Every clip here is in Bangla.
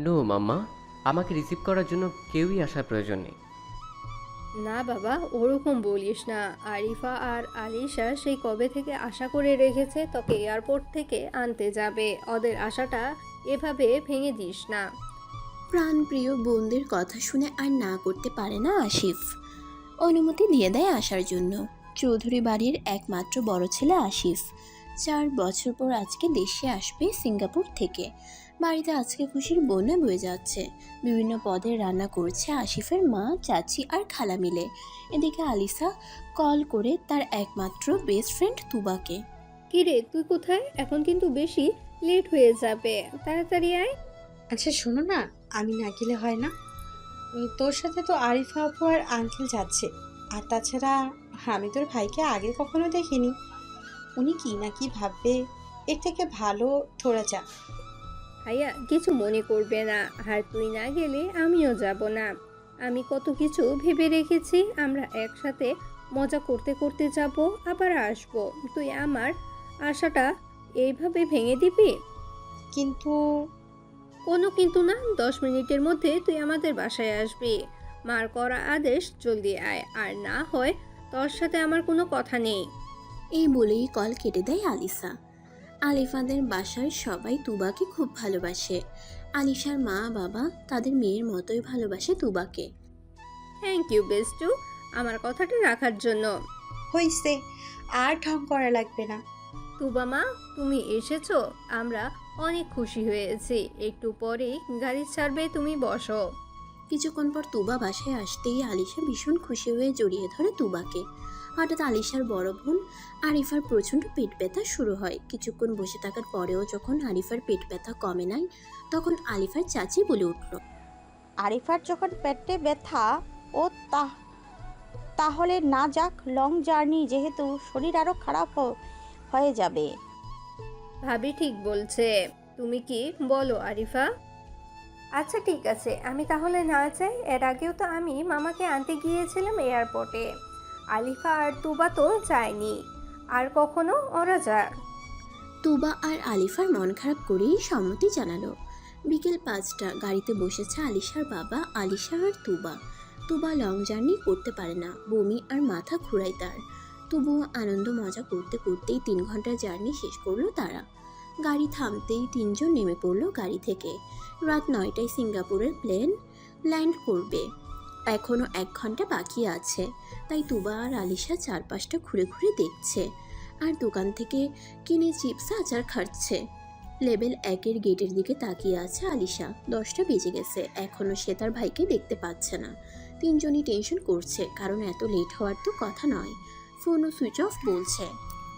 নো মাম্মা, আমাকে রিসিভ করার জন্য কেউই আসার প্রয়োজন নেই। না বাবা, ওরকম বলিস না। আরিফা আর আলিশা সেই কবে থেকে আশা করে রেখেছে তোকে এয়ারপোর্ট থেকে আনতে যাবে। ওদের আশাটা এভাবে ভেঙে দিস না। প্রাণপ্রিয় বোনদের কথা শুনে আর না করতে পারে না আসিফ। অনুমতি দিয়ে দেয় আসার জন্য। চৌধুরী বাড়ির একমাত্র বড় ছেলে আসিফ 4 বছর পর আজকে দেশে আসবে সিঙ্গাপুর থেকে। বাড়িতে আজকে খুশির বন্যা বয়ে যাচ্ছে। বিভিন্ন পদের রান্না করছে আসিফের মা, চাচি আর খালা মিলে। এদিকে আলিসা কল করে তার একমাত্র বেস্ট ফ্রেন্ড তুবাকে। কিরে, তুই কোথায়? এখন কিন্তু বেশি লেট হয়ে যাবে, তাড়াতাড়ি আয়। আচ্ছা শোনো না, আমি না গেলে হয় না? তোর সাথে তো আরিফা আপু আর আঙ্কেল যাচ্ছে। আর তাছাড়া আমি তোর ভাইকে আগে কখনো দেখিনি। উনি কি না কি ভাববে, এর থেকে ভালো তোরা যা। ভাইয়া কিছু মনে করবে না, আর তুই না গেলে আমিও যাব না। আমি কত কিছু ভেবে রেখেছি, আমরা একসাথে মজা করতে করতে যাব, আবার আসবো। তুই আমার আশাটা এইভাবে ভেঙে দিবি? কিন্তু কোনো কিন্তু না, 10 মিনিটের মধ্যে তুই আমাদের বাসায় আসবি। মার করা আদেশ, জলদি আয়, আর না হয় তোর সাথে আমার কোনো কথা নেই। এই বলেই কল কেটে দেয় আলিসা। আলিফাদের বাসার সবাই তুবাকে খুব ভালোবাসে। আলিশার মা বাবা তাদের মেয়ের মতোই ভালোবাসে তুবাকে। থ্যাংক ইউ বেস্টু, আমার কথাটা রাখার জন্য। হইছে, আর ঢং করা লাগবে না। তুবা মা, তুমি এসেছো, আমরা অনেক খুশি হয়েছি। একটু পরেই গাড়ি ছাড়বে, তুমি বসো। কিছুক্ষণ পর তুবা বাসায় আসতেই আলিশা ভীষণ খুশি হয়ে জড়িয়ে ধরে তুবাকে। হঠাৎ আলিশার বড় বোন আরিফার প্রচণ্ড পেট ব্যথা শুরু হয়। কিছুক্ষণ বসে থাকার পরেও যখন আরিফার পেট ব্যথা কমে নাই, তখন আলিফার চাচি বলে উঠল, আরিফার যখন পেটে ব্যথা, ও তাহলে না যাক, লং জার্নি যেহেতু, শরীর আরো খারাপ হয়ে যাবে। ভাবি ঠিক বলছে, তুমি কি বলো আরিফা? আচ্ছা ঠিক আছে, আমি তাহলে না যাই। এর আগেও তো আমি মামাকে আনতে গিয়েছিলাম এয়ারপোর্টে। আলিফা আর তুবা তো যায়নি, আর কখনো ওরা যায়। তুবা আর আলিফার মন খারাপ করেই সম্মতি জানালো। বিকেল 5টা, গাড়িতে বসেছে আলিশার বাবা, আলিশা আর তুবা। তুবা লং জার্নি করতে পারে না, বমি আর মাথা ঘুরায় তার। তবুও আনন্দ মজা করতে করতেই 3 ঘন্টার জার্নি শেষ করলো তারা। গাড়ি থামতেই তিনজন নেমে পড়লো গাড়ি থেকে। রাত 9টায় সিঙ্গাপুরের প্লেন ল্যান্ড করবে। এখনও 1 ঘন্টা বাকি আছে, তাই তুবা আর আলিশা চারপাশটা ঘুরে ঘুরে দেখছে আর দোকান থেকে কিনে চিপস আচার খাচ্ছে। লেভেল 1-এর গেটের দিকে তাকিয়ে আছে আলিশা। 10টা বেজে গেছে, এখনও সে তার ভাইকে দেখতে পাচ্ছে না। তিনজনই টেনশন করছে, কারণ এত লেট হওয়ার তো কথা নয়। ফোনও সুইচ অফ বলছে।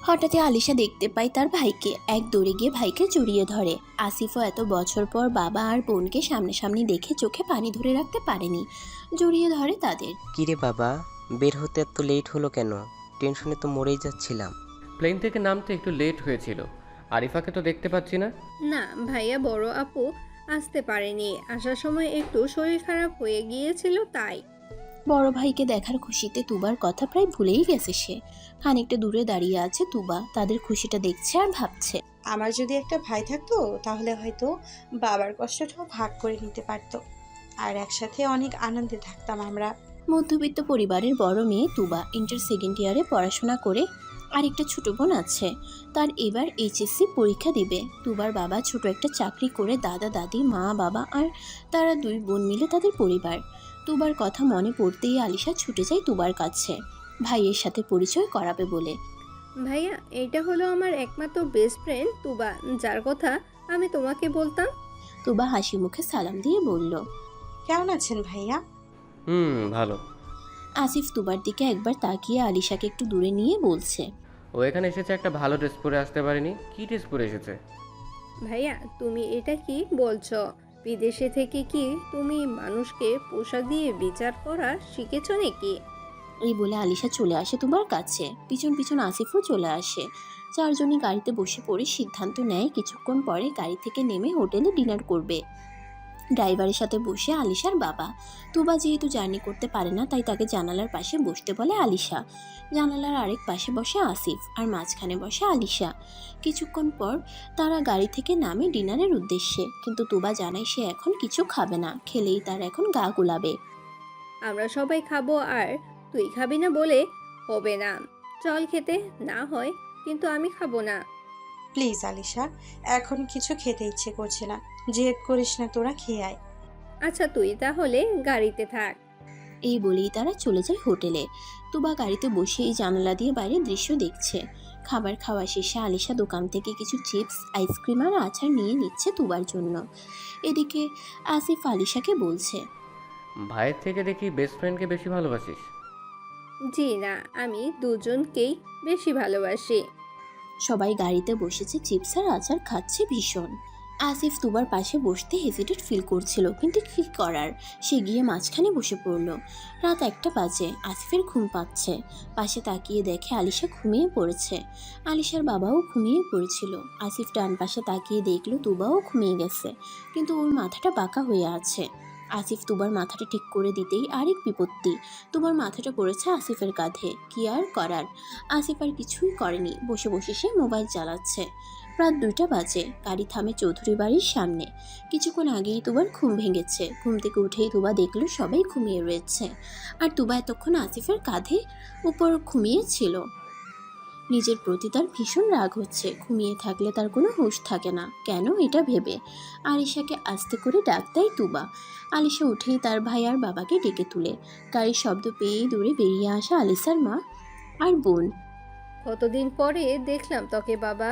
হঠাৎই আলিশা দেখতে পায় তার ভাইকে। এক দৌড়ে গিয়ে ভাইকে জড়িয়ে ধরে। আসিফও এত বছর পর বাবা আর বোনকে সামনাসামনি দেখে চোখে পানি ধরে রাখতে পারেনি, জড়িয়ে ধরে তাদের। কিরে বাবা, বের হতে এত লেট হলো কেন? টেনশনে তো মরেই যাচ্ছিলাম। প্লেন থেকে নামতে একটু লেট হয়েছিল। আরিফাকে তো দেখতে পাচ্ছি না। না ভাইয়া, বড় আপু আসতে পারেনি, আসার সময় একটু শরীর খারাপ হয়ে গিয়েছিল তাই। বড় ভাইকে দেখার খুশিতে তুবার কথা প্রায় ভুলেই গেছে সে। খানিকটা দূরে দাঁড়িয়ে আছে তুবা, তাদের খুশিটা দেখছে আর ভাবছে। আমার যদি একটা ভাই থাকতো, তাহলে হয়তো বাবার কষ্টটাও ভাগ করে নিতে পারতো, আর একসাথে অনেক আনন্দে থাকতাম আমরা। মধ্যবিত্ত পরিবারের বড় মেয়ে তুবা ইন্টার সেকেন্ড ইয়ারে পড়াশোনা করে। আর একটা ছোট বোন আছে, তার এবার এইচএসসি পরীক্ষা দিবে। তুবার বাবা ছোট একটা চাকরি করে, দাদা দাদি মা বাবা আর তারা 2 বোন মিলে তাদের পরিবার। তুবার কথা মনে পড়তেই আলিশা ছুটে যায় তুবার কাছে, ভাইয়ের সাথে পরিচয় করাবে বলে। ভাইয়া, এটা হলো আমার একমাত্র বেস্ট ফ্রেন্ড তুবা, যার কথা আমি তোমাকে বলতাম। তুবা হাসি মুখে সালাম দিয়ে বলল। কেমন আছেন ভাইয়া? ভালো। আসিফ তুবার দিকে একবার তাকিয়ে আলিশাকে একটু দূরে নিয়ে বলছে। ও এখানে এসেছে একটা ভালো ড্রেস পরে আসতে পারেনি। কি ড্রেস পরে এসেছে? ভাইয়া, তুমি এটা কি বলছো? বিদেশে থেকে কি তুমি মানুষকে পোশাক দিয়ে বিচার করা শিখেছো নাকি? এই বলে আলিশা চলে আসে তুবার কাছে। পিছন পিছন আসিফও চলে আসে। 4জনই গাড়িতে বসে পড়ে সিদ্ধান্ত নেয় কিছুক্ষণ পরে গাড়ি থেকে নেমে হোটেলে ডিনার করবে। ড্রাইভারের সাথে বসে আলিশার বাবা। তুবা যেহেতু জার্নি করতে পারে না, তাই তাকে জানালার পাশে বসতে বলে আলিশা। জানালার আরেক পাশে বসে আসিফ আর মাঝখানে বসে আলিশা। কিছুক্ষণ পর তারা গাড়ি থেকে নামে ডিনারের উদ্দেশ্যে, কিন্তু তুবা জানায় সে এখন কিছু খাবে না, খেলেই তার এখন গা গুলাবে। আমরা সবাই খাবো আর তুই খাবি না বলে হবে না। চল খেতে, না হয় কিন্তু আমি খাবো না। প্লিজ আলিশা, এখন কিছু খেতে ইচ্ছে করছে না, জেদ করিস না, তোরা খেয়ে আয়। আচ্ছা তুই তাহলে গাড়িতে থাক। এই বলেই তারা চলে যায় হোটেলে। তুবা গাড়িতে বসে এই জানালা দিয়ে বাইরের দৃশ্য দেখছে। খাবার খাওয়া শেষে আলিশা দোকান থেকে কিছু চিপস, আইসক্রিম আর আচার নিয়ে নিচ্ছে তুবার জন্য। এদিকে আসিফ আলিশাকে বলছে, ভাইয়ের থেকে দেখি বেস্ট ফ্রেন্ডকে বেশি ভালোবাসিস। জি না, আমি দুজনকেই বেশি ভালোবাসি। সবাই গাড়িতে বসেছে, চিপস আর আচার খাচ্ছে ভীষণ। আসিফ তুবার পাশে বসতে হেজিটেট ফিল করছিল, কিন্তু কী করার, সে গিয়ে মাঝখানে বসে পড়ল। রাত 1টা বাজে, আসিফের ঘুম পাচ্ছে। পাশে তাকিয়ে দেখে আলিশা ঘুমিয়ে পড়েছে। আলিশার বাবাও ঘুমিয়ে পড়েছিল। আসিফ ডান পাশে তাকিয়ে দেখল তুবাও ঘুমিয়ে গেছে, কিন্তু ওর মাথাটা বাঁকা হয়ে আছে। আসিফ তুবার মাথাটা ঠিক করে দিতেই আরেক বিপত্তি, তুবার মাথাটা পড়েছে আসিফের কাঁধে। কি আর করার, আসিফ আর কিছুই করেনি, বসে বসে সে মোবাইল চালাচ্ছে। রাত 2টা বাজে, গাড়ি থামে চৌধুরী বাড়ির সামনে। কিছুক্ষণ আগেই তুবার ঘুম ভেঙেছে। ঘুম থেকে উঠেই তুবা দেখলো সবাই ঘুমিয়ে রয়েছে, আর তুবা এতক্ষণ আসিফের কাঁধে উপর ঘুমিয়েছিল। নিজের প্রতি তার ভীষণ রাগ হচ্ছে, ঘুমিয়ে থাকলে তার কোনো হুঁশ থাকে না কেন এটা ভেবে। আলিশাকে আস্তে করে ডাক দেয় তুবা। আলিশা উঠেই তার ভাই আর বাবাকে ডেকে তুলে। গাড়ির শব্দ পেয়েই দূরে বেরিয়ে আসা আলিশার মা আর বোন। কতদিন পরে দেখলাম তোকে বাবা।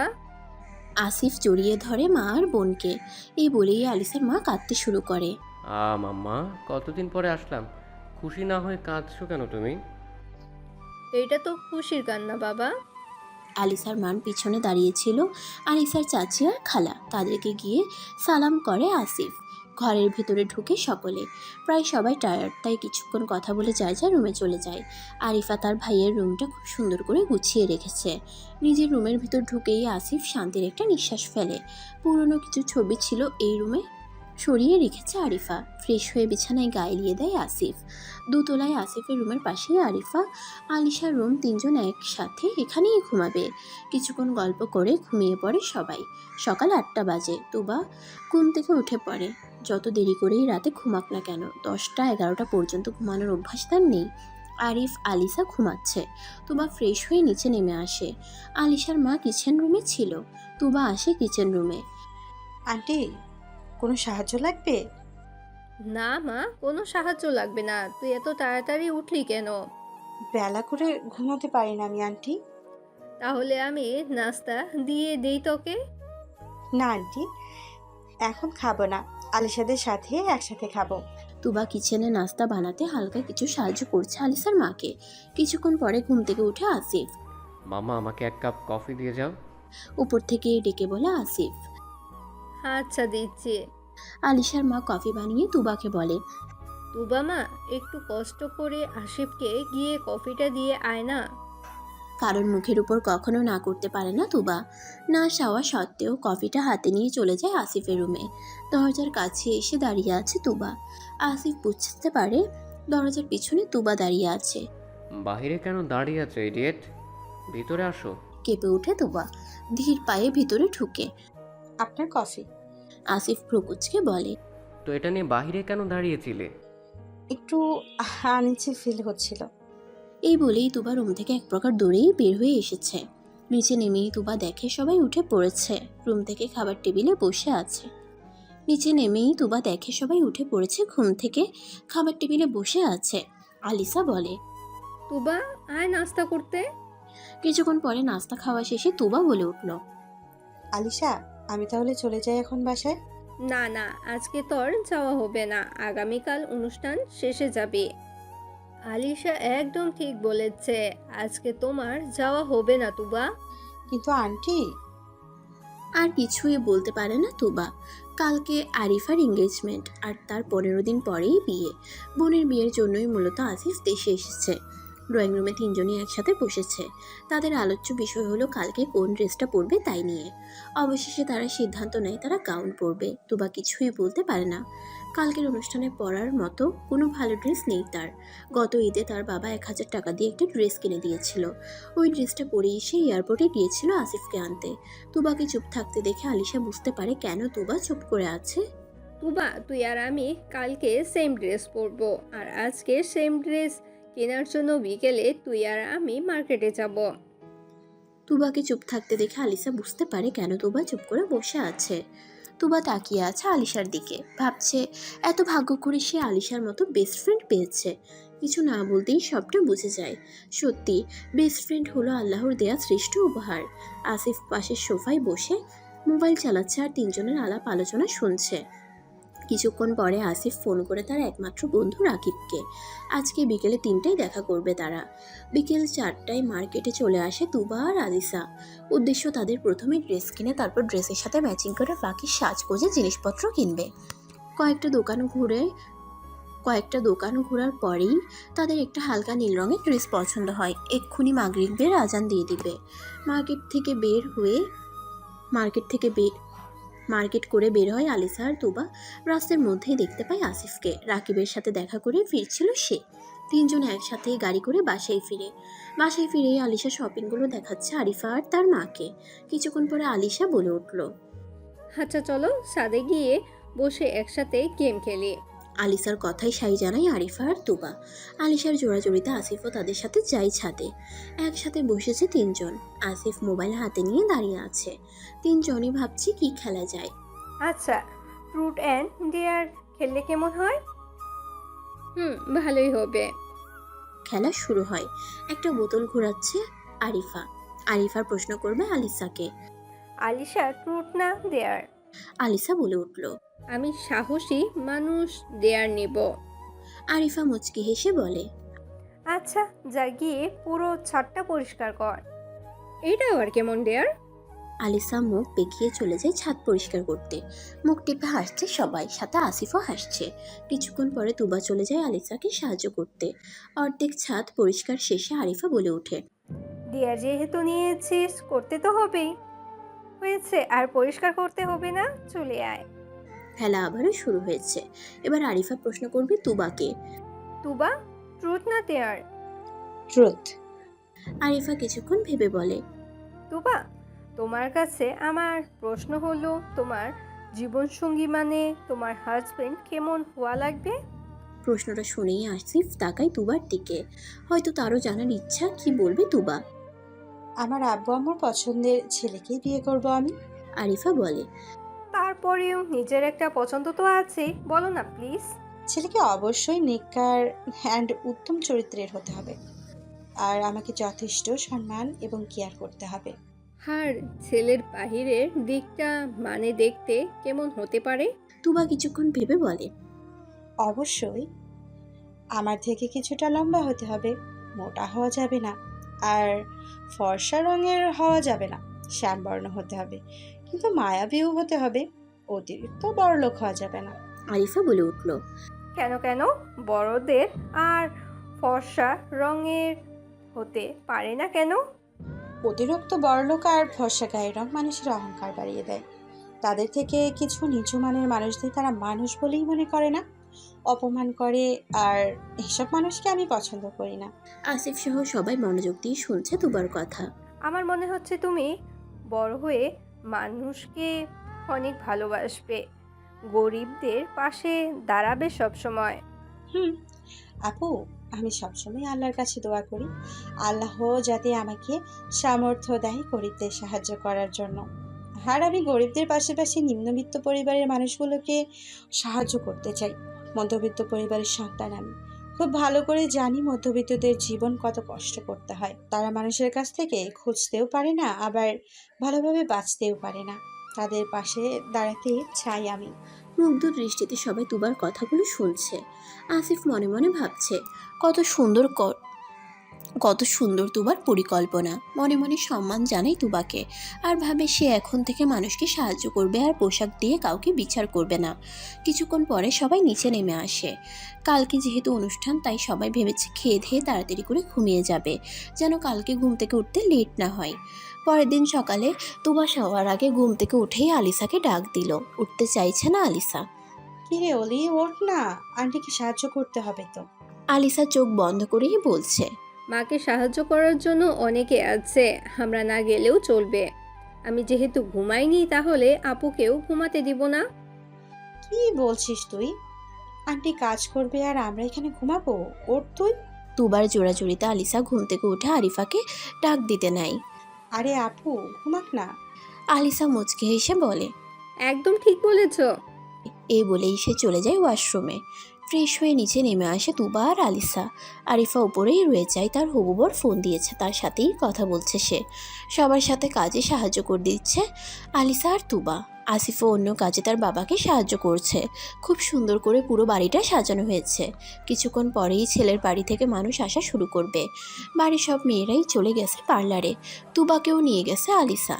আসিফ জড়িয়ে ধরে মা আর বোনকে। এই বলেই আলিসার মা কাঁদতে শুরু করে। মাম্মা, কতদিন পরে আসলাম, খুশি না হয়ে কাঁদছো কেন তুমি? এটা তো খুশির কান্না বাবা। আলিসার মান পিছনে দাঁড়িয়েছিল আলিসার চাচি আর খালা। তাদেরকে গিয়ে সালাম করে আসিফ। ঘরের ভিতরে ঢুকে সকলে, প্রায় সবাই টায়ার্ড, তাই কিছুক্ষণ কথা বলে যায় রুমে চলে যায়। আরিফা তার ভাইয়ের রুমটা খুব সুন্দর করে গুছিয়ে রেখেছে। নিজের রুমের ভিতর ঢুকেই আসিফ শান্তির একটা নিঃশ্বাস ফেলে। পুরনো কিছু ছবি ছিল এই রুমে সরিয়ে রেখেছে আরিফা। ফ্রেশ হয়ে বিছানায় গায়ে দিয়ে দেয় আসিফ। দোতলায় আসিফের রুমের পাশেই আরিফা, আলিশার রুম, তিনজন একসাথে এখানেই ঘুমাবে। কিছুক্ষণ গল্প করে ঘুমিয়ে পড়ে সবাই। সকাল 8টা বাজে, তুবা ঘুম থেকে উঠে পড়ে। যত দেরি করেই রাতে ঘুমাক না কেন, 10টা 11টা পর্যন্ত ঘুমানোর অভ্যাস তার নেই। আরিফ আলিশা ঘুমাচ্ছে। তুবা ফ্রেশ হয়ে নিচে নেমে আসে। আলিশার মা কিচেন রুমে ছিল। তুবা আসে কিচেন রুমে। আন্টি, কোনো সাহায্য লাগবে? না মা, কোনো সাহায্য লাগবে না। তুই এত তাড়াতাড়ি উঠলি কেন? বেলা করে ঘুমোতে পারি না আমি আন্টি। তাহলে আমি নাস্তা দিয়ে দেই তোকে। না আন্টি, এখন খাবো না, আলিশাদের সাথে একসাথে খাবো। তুবা কিচেনে নাস্তা বানাতে হালকা কিছু সাহায্য করছে আলিসার মাকে। কিছুক্ষণ পরে ঘুম থেকে উঠে আসিফ। মাম্মা, আমাকে 1 কাপ কফি দিয়ে যাও। উপর থেকে ডেকে বলে আসিফ। আচ্ছা দিচ্ছি। আলিশার মা কফি বানিয়ে তুবাকে বলে। তুবা মা, একটু কষ্ট করে আসিফকে গিয়ে কফিটা দিয়ে আয় না। কারণ মুখের উপর কখনো না করতে পারে না তুবা। না চাওয়া সত্ত্বেও কফিটা হাতে নিয়ে চলে যায় আসিফের রুমে। দরজার কাছে এসে দাঁড়িয়ে আছে তুবা। আসিফ বুঝতে পারে দরজার পিছনে তুবা দাঁড়িয়ে আছে। বাহিরে কেন দাঁড়িয়ে আছো ইডিয়েট? ভিতরে আসো। কেঁপে উঠে তুবা, ধীর পায়ে ভিতরে ঢুকে। আপনার কফি। আসিফ প্রকুচকে বলে। তো এটা নিয়ে বাহিরে কেন দাঁড়িয়েছিলে? একটু আনইজি ফিল হচ্ছিল। এই বলেই তুবা রুম থেকে এক প্রকার দৌড়েই বের হয়ে এসেছে। নিচে নেমেই তুবা দেখে সবাই উঠে পড়েছে, রুম থেকে খাবার টেবিলে বসে আছে। নিচে নেমেই তুবা দেখে সবাই উঠে পড়েছে, ঘুম থেকে খাবার টেবিলে বসে আছে। আলিসা বলে। তুবা, আয় নাস্তা করতে। কিছুক্ষণ পরে নাস্তা খাওয়া শেষে তুবা বলে উঠল। আলিশা, আমি তাহলে চলে যাই এখন বাসায়? না না, আজকে তোর যাওয়া হবে না, আগামীকাল অনুষ্ঠান শেষে যাবে। আলিশা একদম ঠিক বলেছে, আজকে তোমার যাওয়া হবে না তুবা। কিন্তু আন্টি। আর কিছুই বলতে পারে না তুবা। কালকে আরিফার এঙ্গেজমেন্ট, আর তার 15 দিন পরেই বিয়ে। বোনের বিয়ের জন্যই মূলত আসিফ দেশে এসেছে। ড্রয়িং রুমে তিনজনই একসাথে বসেছে। তাদের আলোচ্য বিষয় হলো কালকে কোন ড্রেসটা পরবে তাই নিয়ে। অবশেষে তারা সিদ্ধান্ত নেয় তারা গাউন পরবে। তুবা কিছুই বলতে পারে না। কালকের অনুষ্ঠানে পরার মতো কোনো ভালো ড্রেস নেই তার। গত ঈদে তার বাবা 1000 টাকা দিয়ে একটা ড্রেস কিনে দিয়েছিল। ওই ড্রেসটা পরে এসে এয়ারপোর্টে গিয়েছিল আসিফকে আনতে। তুবাকে চুপ থাকতে দেখে আলিশা বুঝতে পারে কেন তুবা চুপ করে আছে। তুবা, তুই আর আমি কালকে সেম ড্রেস পরবো, আর আজকে সেম ড্রেস কেনার জন্য বিকেলে তুই আর আমি মার্কেটে যাব। তুবাকে চুপ থাকতে দেখে আলিশা বুঝতে পারে কেন তুবা চুপ করে বসে আছে। তুবা তাকিয়ে আছে আলিশার দিকে, ভাবছে এত ভাগ্য করে সে আলিশার মতো বেস্ট ফ্রেন্ড পেয়েছে। কিছু না বলতেই সবটা বুঝে যায়। সত্যি বেস্ট ফ্রেন্ড হলো আল্লাহর দেয়া শ্রেষ্ঠ উপহার। আসিফ পাশের সোফায় বসে মোবাইল চালাচ্ছে আর তিনজনের আলাপ আলোচনা শুনছে। কিছুক্ষণ পরে আসিফ ফোন করে তার একমাত্র বন্ধু রাকিবকে। আজকে বিকেলে 3টায় দেখা করবে তারা। বিকেল 4টায় মার্কেটে চলে আসে তুবা আর আলিশা। উদ্দেশ্য তাদের প্রথমে ড্রেস কিনে তারপর ড্রেসের সাথে ম্যাচিং করে বাকি সাজগোজে জিনিসপত্র কিনবে। কয়েকটা দোকান ঘোরার পরেই তাদের একটা হালকা নীল রঙের ড্রেস পছন্দ হয়। এক্ষুনি মাগরিবের আজান দিয়ে দিবে। মার্কেট করে বের হয় আলিশা আর তুবা। রাস্তার মধ্যেই দেখতে পায় আসিফকে। রাকিবের সাথে দেখা করে ফিরছিল সে। তিনজন একসাথে গাড়ি করে বাসায় ফিরে আলিশা শপিংগুলো দেখাচ্ছে আরিফা আর তার মাকে। কিছুক্ষণ পরে আলিশা বলে উঠল, আচ্ছা চলো ছাদে গিয়ে বসে একসাথে গেম খেলি। আলিশার কথাই সাই জানায় আরিফা আর তুবা। আলিশার জোড়াজোড়িতে আসিফও তাদের সাথে যায় ছাদে। একসাথে বসেছে তিনজন। আসিফ মোবাইল হাতে নিয়ে দাঁড়িয়ে আছে। তিনজনই ভাবছে কি খেলা যায়। আচ্ছা, ট্রুথ অ্যান্ড ডেয়ার খেললে কেমন হয়? ভালোই হবে। খেলা শুরু হয়। একটা বোতল ঘোরাচ্ছে আরিফার প্রশ্ন করবে আলিশাকে। আলিশা, ট্রুথ না ডেয়ার? আলিশা বলে উঠল। আমি সাহসী মানুষ, ডেয়ার নেব। আরিফা মুচকি হেসে বলে, আচ্ছা যা গিয়ে পুরো ছাদটা পরিষ্কার কর। এটা আবার কেমন ডেয়ার? আলিশা মুখ বেঁকিয়ে চলে যায় ছাদ পরিষ্কার করতে। মুখ টিপে হাসছে সবাই, সাথে আসিফও হাসছে। কিছুক্ষণ পরে তুবা চলে যায় আলিশাকে সাহায্য করতে। অর্ধেক ছাদ পরিষ্কার শেষে আরিফা বলে ওঠে, ডেয়ার যেহেতু নিয়েছিস করতে তো হবেই। হয়েছে, আর পরিষ্কার করতে হবে না, চলে আয়। খেলা আবারও শুরু হয়েছে। এবার আরিফা প্রশ্ন করবে তুবাকে। তুবা, ট্রুথ না ডেয়ার? ট্রুথ। আরিফা কিছুক্ষণ ভেবে বলে, তুবা, তোমার কাছে আমার প্রশ্ন হলো, তোমার জীবনসঙ্গী মানে তোমার হাজবেন্ড কেমন হওয়া লাগবে? প্রশ্নটা শুনেই আসিফ তাকায় তুবার দিকে। হয়তো তারও জানার ইচ্ছা কি বলবে তুবা। আমার আব্বু আম্মুর পছন্দের ছেলেকেই বিয়ে করব আমি। আরিফা বলে, তারপরেও নিজের একটা পছন্দ তো আছে, বলো না প্লিজ। ছেলেকে অবশ্যই নেককার অ্যান্ড উত্তম চরিত্রের হতে হবে, আর আমাকে যথেষ্ট সম্মান এবং কেয়ার করতে হবে। আর ছেলের বাহিরের দিকটা মানে দেখতে কেমন হতে পারে? তুবা কিছুক্ষণ ভেবে বলে, অবশ্যই আমার থেকে কিছুটা লম্বা হতে হবে, মোটা হওয়া যাবে না, আর ফর্সা রঙের হওয়া যাবে না, শ্যামবর্ণ হতে হবে, কিন্তু মায়াবীও হতে হবে, অতিরিক্ত বড়লোক হওয়া যাবে না। আরিফা বলে উঠল, কেন বড়দের আর ফর্সা রঙের হতে পারে না কেন? অতিরিক্ত বড়লোক আর ফর্সা গায়ের রং মানুষের অহংকার বাড়িয়ে দেয়। তাদের থেকে কিছু নিচু মানের মানুষদের তারা মানুষ বলেই মনে করে না, অপমান করে, আর এসব মানুষকে আমি পছন্দ করি না। আসিফ সহ সবাই মনোযোগ দিয়ে শুনছে তুবার কথা। আমার মনে হচ্ছে তুমি বড় হয়ে মানুষকে অনেক ভালোবাসবে, গরিবদের পাশে দাঁড়াবে সব সময়। আপু, আমি সবসময় আল্লাহর কাছে দোয়া করি আল্লাহ যাতে আমাকে সামর্থ্য দেয় গরিবদের সাহায্য করার জন্য। আর আমি গরিবদের পাশাপাশি নিম্নবিত্ত পরিবারের মানুষগুলোকে সাহায্য করতে চাই। মধ্যবিত্ত পরিবারের সন্তান আমি, খুব ভালো করে জানি মধ্যবিত্তদের জীবন কত কষ্ট করতে হয়। তারা মানুষের কাছ থেকে খুঁজতেও পারে না, আবার ভালোভাবে বাঁচতেও পারে না। তাদের পাশে দাঁড়াতে চাই আমি। মুগ্ধ দৃষ্টিতে সবাই তুবার কথাগুলো শুনছে। আসিফ মনে মনে ভাবছে, কত সুন্দর কত সুন্দর তুবার পরিকল্পনা। মনে মনে সম্মান জানাই তুবাকে, আর ভাবে সে এখন থেকে মানুষকে সাহায্য করবে আর পোশাক দিয়ে কাউকে বিচার করবে না। কিছুক্ষণ পরে সবাই নিচে নেমে আসে। কালকে যেহেতু অনুষ্ঠান, তাই সবাই ভেবেছে খেয়ে ধেয়ে তাড়াতাড়ি করে ঘুমিয়ে যাবে, যেন কালকে ঘুম থেকে উঠতে লেট না হয়। পরের দিন সকালে তুবা সবার আগে ঘুম থেকে উঠেই আলিসাকে ডাক দিল। উঠতে চাইছে না আলিসা। কিরে অলি, ওঠ না, আন্টিকে সাহায্য করতে হবে তো। আলিসা চোখ বন্ধ করেই বলছে, মাকে সাহায্য করার জন্য অনেকে আছে, আমরা না গেলেও চলবে। আমি যেহেতু ঘুমাইনি, তাহলে আপুকেও ঘুমাতে দিব না। কি বলছিস তুই? আন্টি কাজ করবে আর আমরা এখানে ঘুমাবো? ওঠ তুই। তুবার জোড়াজুড়িতে আলিসা ঘুম থেকে উঠে আরিফাকে ডাক দিতে নাই। আরে আপু, ঘুমাক না। আলিসা মুচকে হেসে বলে, একদম ঠিক বলেছ। এই বলেই সে চলে যায় ওয়াশরুমে। ফ্রেশ হয়ে নিচে নেমে আসে তুবা আর আলিসা। আরিফা উপরেই রয়ে যায়, তার হবু বর ফোন দিয়েছে, তার সাথেই কথা বলছে সে। সবার সাথে কাজে সাহায্য করে দিচ্ছে আলিসা আর তুবা। আসিফও অন্য কাজে তার বাবাকে সাহায্য করছে। খুব সুন্দর করে পুরো বাড়িটা সাজানো হয়েছে। কিছুক্ষণ পরেই ছেলের বাড়ি থেকে মানুষ আসা শুরু করবে। বাড়ির সব মেয়েরাই চলে গেছে পার্লারে। তুবাকেও নিয়ে গেছে আলিসা।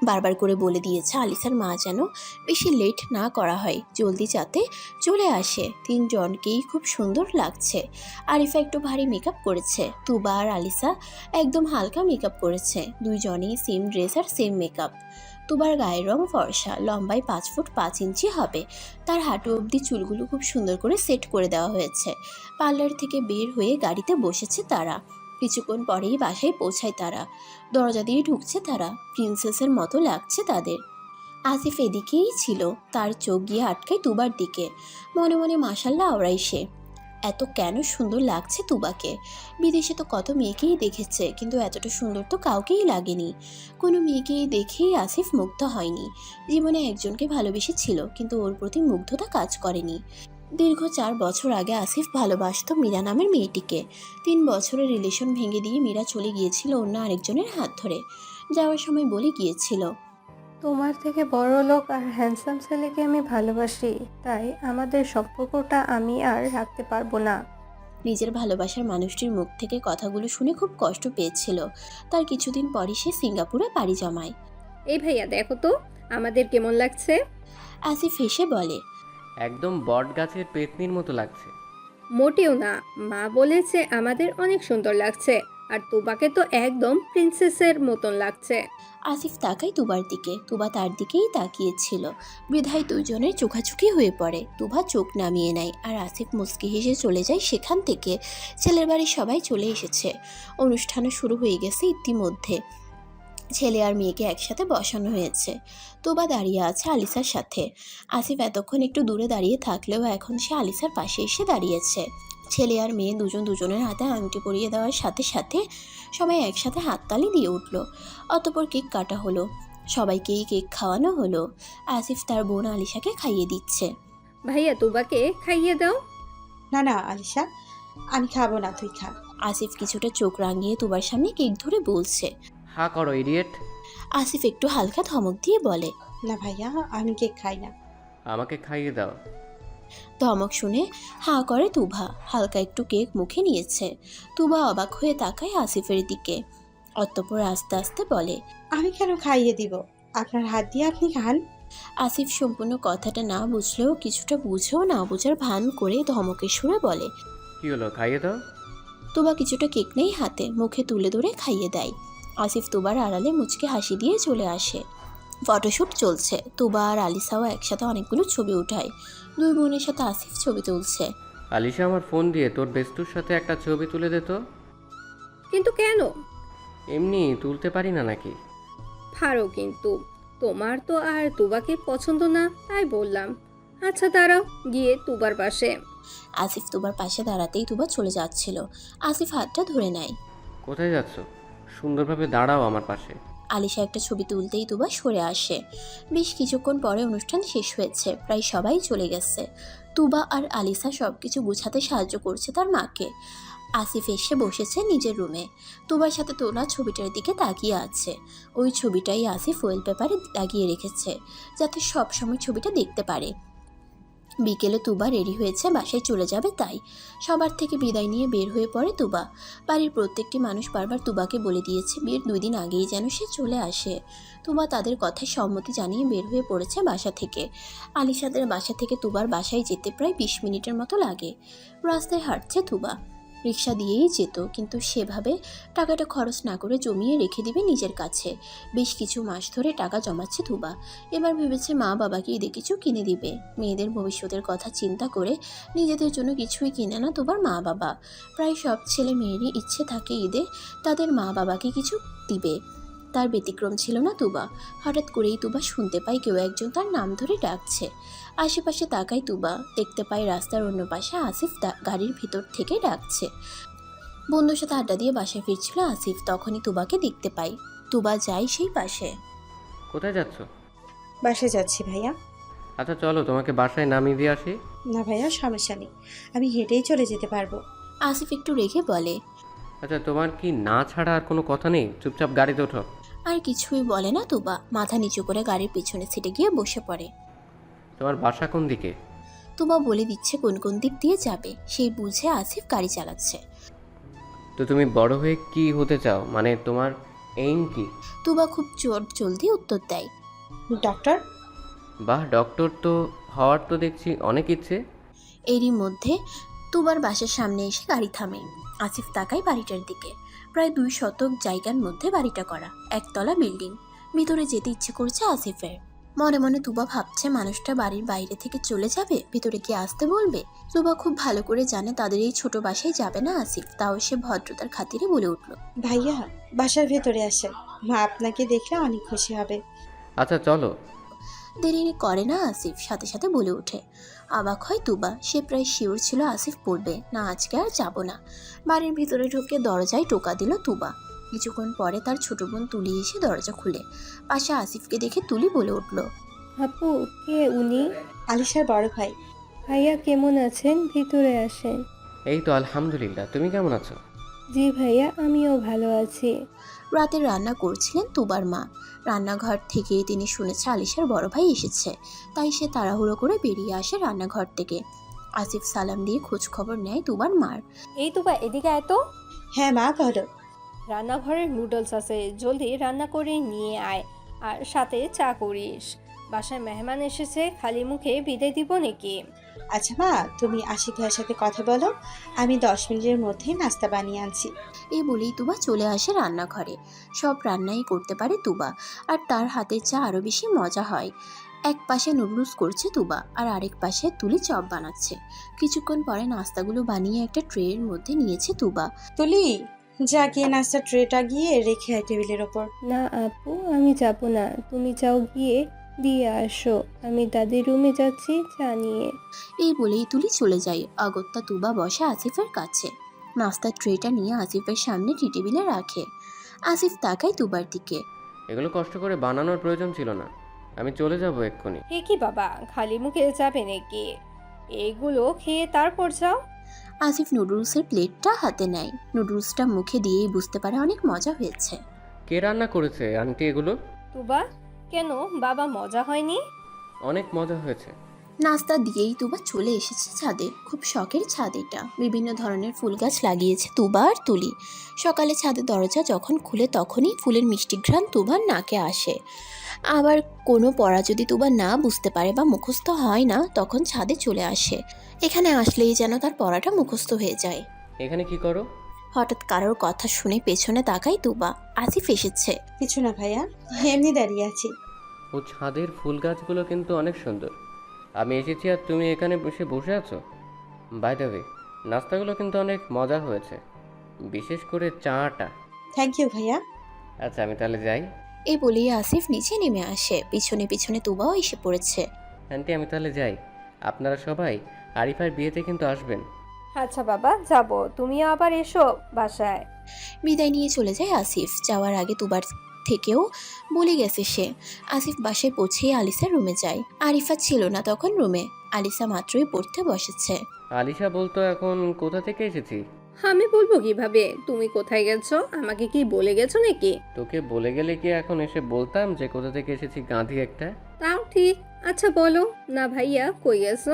বারবার করে বলে দিয়েছে আলিসার মা যেন বেশি লেট না করা হয়, জলদি যাতে চলে আসে। তিনজনকেই খুব সুন্দর লাগছে। আরিফা একটু ভারী মেকআপ করেছে, তুবা আর আলিসা একদম হালকা মেকআপ করেছে। দুইজনেই সেম ড্রেস আর সেম মেকআপ। তুবার গায়ের রং ফর্সা, লম্বায় 5 ফুট 5 ইঞ্চি হবে। তার হাঁটু অবধি চুলগুলো খুব সুন্দর করে সেট করে দেওয়া হয়েছে। পার্লার থেকে বের হয়ে গাড়িতে বসেছে তারা। কিছুক্ষণ পরেই বাসায় পৌঁছায় তারা। দরজা দিয়ে ঢুকছে তারা। প্রিন্সেসের মতো লাগছে তাদের। আসিফ এদিকেই ছিল, তার চোখ গিয়ে আটকায় তুবার দিকে। মনে মনে মাশাল্লাহ আওড়াই সে। এত কেন সুন্দর লাগছে তুবাকে। বিদেশে তো কত মেয়েকেই দেখেছে, কিন্তু এতটা সুন্দর তো কাউকেই লাগেনি। কোনো মেয়েকেই দেখেই আসিফ মুগ্ধ হয়নি। জীবনে একজনকে ভালোবেসেছিল, কিন্তু ওর প্রতি মুগ্ধতা কাজ করেনি। দীর্ঘ 4 বছর আগে আসিফ ভালোবাসত মীরা নামের মেয়েটিকে। 3 বছরের রিলেশন ভেঙে দিয়ে মীরা চলে গিয়েছিল অন্য আরেকজনের হাত ধরে। যাওয়ার সময় বলে গিয়েছিল, তোমার থেকে বড় লোক আর হ্যান্ডসাম ছেলেকে আমি ভালোবাসি, তাই আমাদের সম্পর্কটা আমি আর রাখতে পারবো না। নিজের ভালোবাসার মানুষটির মুখ থেকে কথাগুলো শুনে খুব কষ্ট পেয়েছিল। তার কিছুদিন পরই সে সিঙ্গাপুরে পাড়ি জমায়। এই ভাইয়া দেখো তো আমাদের কেমন লাগছে। আসিফ হেসে বলে, একদম বট গাছের পেতনির মতো লাগছে। মোটেও না, মা বলেছে আমাদের অনেক সুন্দর লাগছে, আর তোবাকে তো একদম প্রিন্সেসের মতন লাগছে। আসিফ তাকায় তুবার দিকে। তুবা তার দিকেই তাকিয়েছিল। বিধায় দুজনের চোখাচোখি হয়ে পড়ে। তুবা চোখ নামিয়ে নেয়, আর আসিফ মুচকি হেসে চলে যায় সেখান থেকে। ছেলের বাড়ির সবাই চলে এসেছে। অনুষ্ঠানও শুরু হয়ে গেছে ইতিমধ্যে। ছেলে আর মেয়েকে একসাথে বসানো হয়েছে। তুবা দাঁড়িয়ে আছে আলিসার সাথে। আসিফ এতক্ষণ একটু দূরে দাঁড়িয়ে থাকলেও এখন সে আলিসার পাশে এসে দাঁড়িয়েছে। ছেলে আর মেয়ে দুজন দুজনের হাতে আংটি পরিয়ে দেওয়ার সাথে সাথে সবাই একসাথে হাততালি দিয়ে উঠল। অতঃপর কেক কাটা হলো। সবাইকেই কেক খাওয়ানো হলো। আসিফ তার বোন আলিশাকে খাইয়ে দিচ্ছে। ভাইয়া তোবাকে খাইয়ে দাও। না না আলিশা, আমি খাবো না, তুই খা। আসিফ কিছুটা চোখ রাঙিয়ে তুবার সামনে কেক ধরে বলছে। হা করো ইডিয়েট। আসিফ একটু হালকা ধমক দিয়ে বলে, না ভাইয়া, আমি কেক খাই না। আমাকে খাইয়ে দাও। ধমক শুনে হাঁ করে তুবা। হালকা একটু কেক মুখে নিয়েছে। তুবা অবাক হয়ে তাকায় আসিফের দিকে। অতঃপর আস্তে আস্তে বলে, আমি কেন খাইয়ে দিব? আপনার হাত দিয়ে আপনি খান। আসিফ সম্পূর্ণ কথাটা না বুঝলেও কিছুটা বুঝেও না বোঝার ভান করে ধমকের সুরে বলে। কি হলো, খাইয়ে দাও। তুবা কিছুটা কেক নেই হাতে, মুখে তুলে ধরে খাইয়ে দেয়। আসিফ তুবার আড়ালে মুচকে হাসি দিয়ে চলে আসে। ফটোশ্যুট চলছে। তুবা আর আলিসাও একসাথে অনেকগুলো ছবি উঠায়। দুই বোনের সাথে আসিফ ছবি তুলছে। আলিশা, আমার ফোন দিয়ে তোর বেস্তুর সাথে একটা ছবি তুলে দে তো। কিন্তু কেন? এমনি তুলতে পারি না নাকি? পারো, কিন্তু তোমার তো আর তুবাকে পছন্দ না, তাই বললাম। আচ্ছা দাঁড়াও, গিয়ে তুবার পাশে। আসিফ তুবার পাশে দাঁড়াতেই তুবা চলে যাচ্ছিল। আসিফ হাতটা ধরে নেয়। কোথায় যাচ্ছ? সুন্দরভাবে দাঁড়াও আমার পাশে। আলিশা একটা ছবি তুলতেই তুবা সরে আসে। বেশ কিছুক্ষণ পরে অনুষ্ঠান শেষ হয়েছে, প্রায় সবাই চলে গেছে। তুবা আর আলিসা সবকিছু গুছাতে সাহায্য করছে তার মাকে। আসিফ এসে বসেছে নিজের রুমে। তুবার সাথে তোলা ছবিটার দিকে তাকিয়ে আছে। ওই ছবিটাই আসিফ ওয়েল পেপারে লাগিয়ে রেখেছে, যাতে সব সময় ছবিটা দেখতে পারে। বিকেলে তুবা রেডি হয়েছে বাসায় চলে যাবে, তাই সবার থেকে বিদায় নিয়ে বের হয়ে পড়ে তুবা। বাড়ির প্রত্যেকটি মানুষ বারবার তুবাকে বলে দিয়েছে বিয়ের 2 দিন আগেই যেন সে চলে আসে। তুবা তাদের কথায় সম্মতি জানিয়ে বের হয়ে পড়েছে বাসা থেকে। আলিশাদের বাসা থেকে তুবার বাসায় যেতে প্রায় 20 মিনিটের মতো লাগে। রাস্তায় হাঁটছে তুবা। রিক্সা দিয়েই যেত, কিন্তু সেভাবে টাকাটা খরচ না করে জমিয়ে রেখে দিবে নিজের কাছে। বেশ কিছু মাস ধরে টাকা জমাচ্ছে তুবা। এবার ভেবেছে মা বাবাকে ঈদে কিছু কিনে দিবে। মেয়েদের ভবিষ্যতের কথা চিন্তা করে নিজেদের জন্য কিছুই কিনে না তুবার মা বাবা। প্রায় সব ছেলে মেয়েরই ইচ্ছে থাকে ঈদে তাদের মা বাবাকে কিছু দিবে। তার ব্যতিক্রম ছিল না তুবা। হঠাৎ করেই তুবা শুনতে পায় কেউ একজন তার নাম ধরে ডাকছে। আশেপাশে তাকায় তুবা, দেখতে পায় রাস্তার অন্য পাশে আসিফ গাড়ির ভিতর থেকে ডাকছে। বন্ধুর সাথে আড্ডা দিয়ে বাসায় ফিরছিল আসিফ, তখনই তুবাকে দেখতে পায়। তুবা যায় সেই পাশে। কোথায় যাচ্ছ? বাসায় যাচ্ছি ভাইয়া। আচ্ছা চলো, তোমাকে বাসায় নামিয়ে দিয়ে আসি। না ভাইয়া, সমস্যা নেই, আমি হেঁটেই চলে যেতে পারবো। আসিফ একটু রেগে বলে। আচ্ছা তোমার কি না ছাড়া আর কোনো কথা নেই? চুপচাপ গাড়িতে ওঠো। আর কিছুই বলে না তুবা, মাথা নিচু করে গাড়ির পিছনে সিটে গিয়ে বসে পড়ে। তোমার বাসা কোন দিকে? তুবা বলে দিচ্ছে কোন কোন দিক দিয়ে যাবে। সেই বুঝে আসিফ গাড়ি চালাচ্ছে। তো তুমি বড় হয়ে কি হতে চাও, মানে তোমার এইম কি? তুবা খুব জলদি উত্তর দেয়। ডক্টর। বাহ, ডক্টর তো হওয়ার তো দেখছি অনেক ইচ্ছে। এরই মধ্যে তুবার বাসার সামনে এসে গাড়ি থামে। আসিফ তাকায় বাড়িটার দিকে। প্রায় 2 শতক জায়গার মধ্যে বাড়িটা করা, একতলা বিল্ডিং। ভিতরে যেতে ইচ্ছে করছে আসিফের। মনে মনে তুবা ভাবছে মানুষটা বাড়ির বাইরে থেকে চলে যাবে, ভিতরে কি আসতে বলবে। তুবা খুব ভালো করে জানে তাদের এই ছোট বাসায় যাবে না আসিফ, তাও সে ভদ্রতার খাতিরে বলে উঠল। ভাইয়া, বাসার ভেতরে আসেন, মা আপনাকে দেখলে অনেক খুশি হবে। আচ্ছা চলো। দেরি করে না আসিফ, সাথে সাথে বলে ওঠে। অবাক হয় তুবা। সে প্রায় শিওর ছিল আসিফ পড়বে না, আজকে আর যাব না। বাড়ির ভিতরে ঢুকে দরজায় টোকা দিল তুবা। কিছুক্ষণ পরে তার ছোট বোন তুলি এসে দরজা খুলে। পাশে আসিফকে দেখে তুলি বলে উঠল। আপু, কে উনি? আলিশার বড় ভাই। ভাইয়া কেমন আছেন? ভিতরে আসেন। এই তো আলহামদুলিল্লাহ, তুমি কেমন আছো? জি ভাইয়া, আমিও ভালো আছি। রাতে রান্না করছিলেন তুবার মা। রান্নাঘর থেকে তিনি শুনেছে আলিশার বড় ভাই এসেছে, তাই সে তাড়াহুড়ো করে বেরিয়ে আসে রান্নাঘর থেকে। আসিফ সালাম দিয়ে খোঁজ খবর নেয় তুবার মার। এই তো বা এদিকে আয় তো। হ্যাঁ মা, বলো। রান্নাঘরের নুডলস আছে, জলদি রান্না করে নিয়ে আয়, আর সাথে চা করিস। বাসায় মেহমান এসেছে, খালি মুখে বিদায় দিব নাকি? আচ্ছা মা, তুমি আশিক ভাইয়ের সাথে কথা বলো, আমি 10 মিনিটের মধ্যেই নাস্তা বানিয়ে আনছি। এই বলেই তুবা চলে আসে রান্নাঘরে। সব রান্নাই করতে পারে তুবা, আর তার হাতের চা আরও বেশি মজা হয়। এক পাশে নুডলস করছে তুবা, আর আরেক পাশে তুলি চপ বানাচ্ছে। কিছুক্ষণ পরে নাস্তাগুলো বানিয়ে একটা ট্রের মধ্যে নিয়েছে তুবা। তুলি, যা গিয়ে নাস্তার ট্রেটা গিয়ে রেখে আয় টেবিলের ওপর। না আপু, আমি যাব না, তুমি যাও গিয়ে দিয়ে আসো। আমি দাদির রুমে যাচ্ছি চা নিয়ে। এই বলেই তুলি চলে যায়। অগত্যা তুবা বসে আসিফের কাছে। নাস্তার ট্রেটা নিয়ে আসিফের সামনে টি টেবিলে রাখে। আসিফ তাকায় তুবার দিকে। এগুলো কষ্ট করে বানানোর প্রয়োজন ছিল না, আমি চলে যাব এক্ষুনি। এ কি বাবা, খালি মুখে যাবে নাকি? এগুলো খেয়ে তারপর যাও। আসিফ নুডলসের প্লেটটা হাতে নেয়। নুডলসটা মুখে দিয়েই বুঝতে পারে অনেক মজা হয়েছে। কে রান্না করেছে আন্টি এগুলো? তুবা, কেন বাবা, মজা হয়নি? অনেক মজা হয়েছে। নাস্তা দিয়েই তুবা চলে এসেছে ছাদে। খুব শখের ছাদ এটা। বিভিন্ন ধরনের ফুল গাছ লাগিয়েছে তুবা আর তুলি। সকালে ছাদের দরজা যখন খুলে তখনই ফুলের মিষ্টি ঘ্রাণ তুবার নাকে আসে। আবার কোনো পড়া যদি তুবা না বুঝতে পারে বা মুখস্থ হয় না, তখন ছাদে চলে আসে। এখানে আসলেই যেন তার পড়াটা মুখস্থ হয়ে যায়। এখানে কি করো? হঠাৎ কারোর কথা শুনে পেছনে তাকায় তুবা। আসিফ এসেছে। কিছু না ভাইয়া, এমনি দাঁড়িয়ে আছি। ও ছাদের ফুল গাছগুলো কিন্তু অনেক সুন্দর। আমি এসেছি আর তুমি এখানে বসে আছো। বাই দ্য ওয়ে, নাস্তাগুলো কিন্তু অনেক মজা হয়েছে, বিশেষ করে চাটা। থ্যাংক ইউ ভাইয়া। আচ্ছা আমি তাহলে যাই। এই বলেই আসিফ নিচে নেমে আসে। পিছনে পিছনে তুবাও এসে পড়েছে। আন্টি আমি তাহলে যাই, আপনারা সবাই আরিফার বিয়েতে কিন্তু আসবেন। আচ্ছা বাবা, যাব, তুমিও আবার এসো বাসায়। বিদায় নিয়ে চলে যায় আসিফ। যাওয়ার আগে তুবার থেকেও বলে গেছে সে। আসিফ বাসায় পৌঁছেই আলিসার রুমে যায়। আরিফা ছিল না তখন রুমে। আলিসা মাত্রই পড়তে বসেছে। আলিশা বলতো এখন কোথা থেকে এসেছি? আমি বলবো কিভাবে? তুমি কোথায় গেছো? আমাকে কি বলে গেছো নাকি? তোকে বলে গেলে কি এখন এসে বলতাম যে কোথা থেকে এসেছি গাঁধী একটা? তাও ঠিক। আচ্ছা বলো না ভাইয়া, কই গেছো?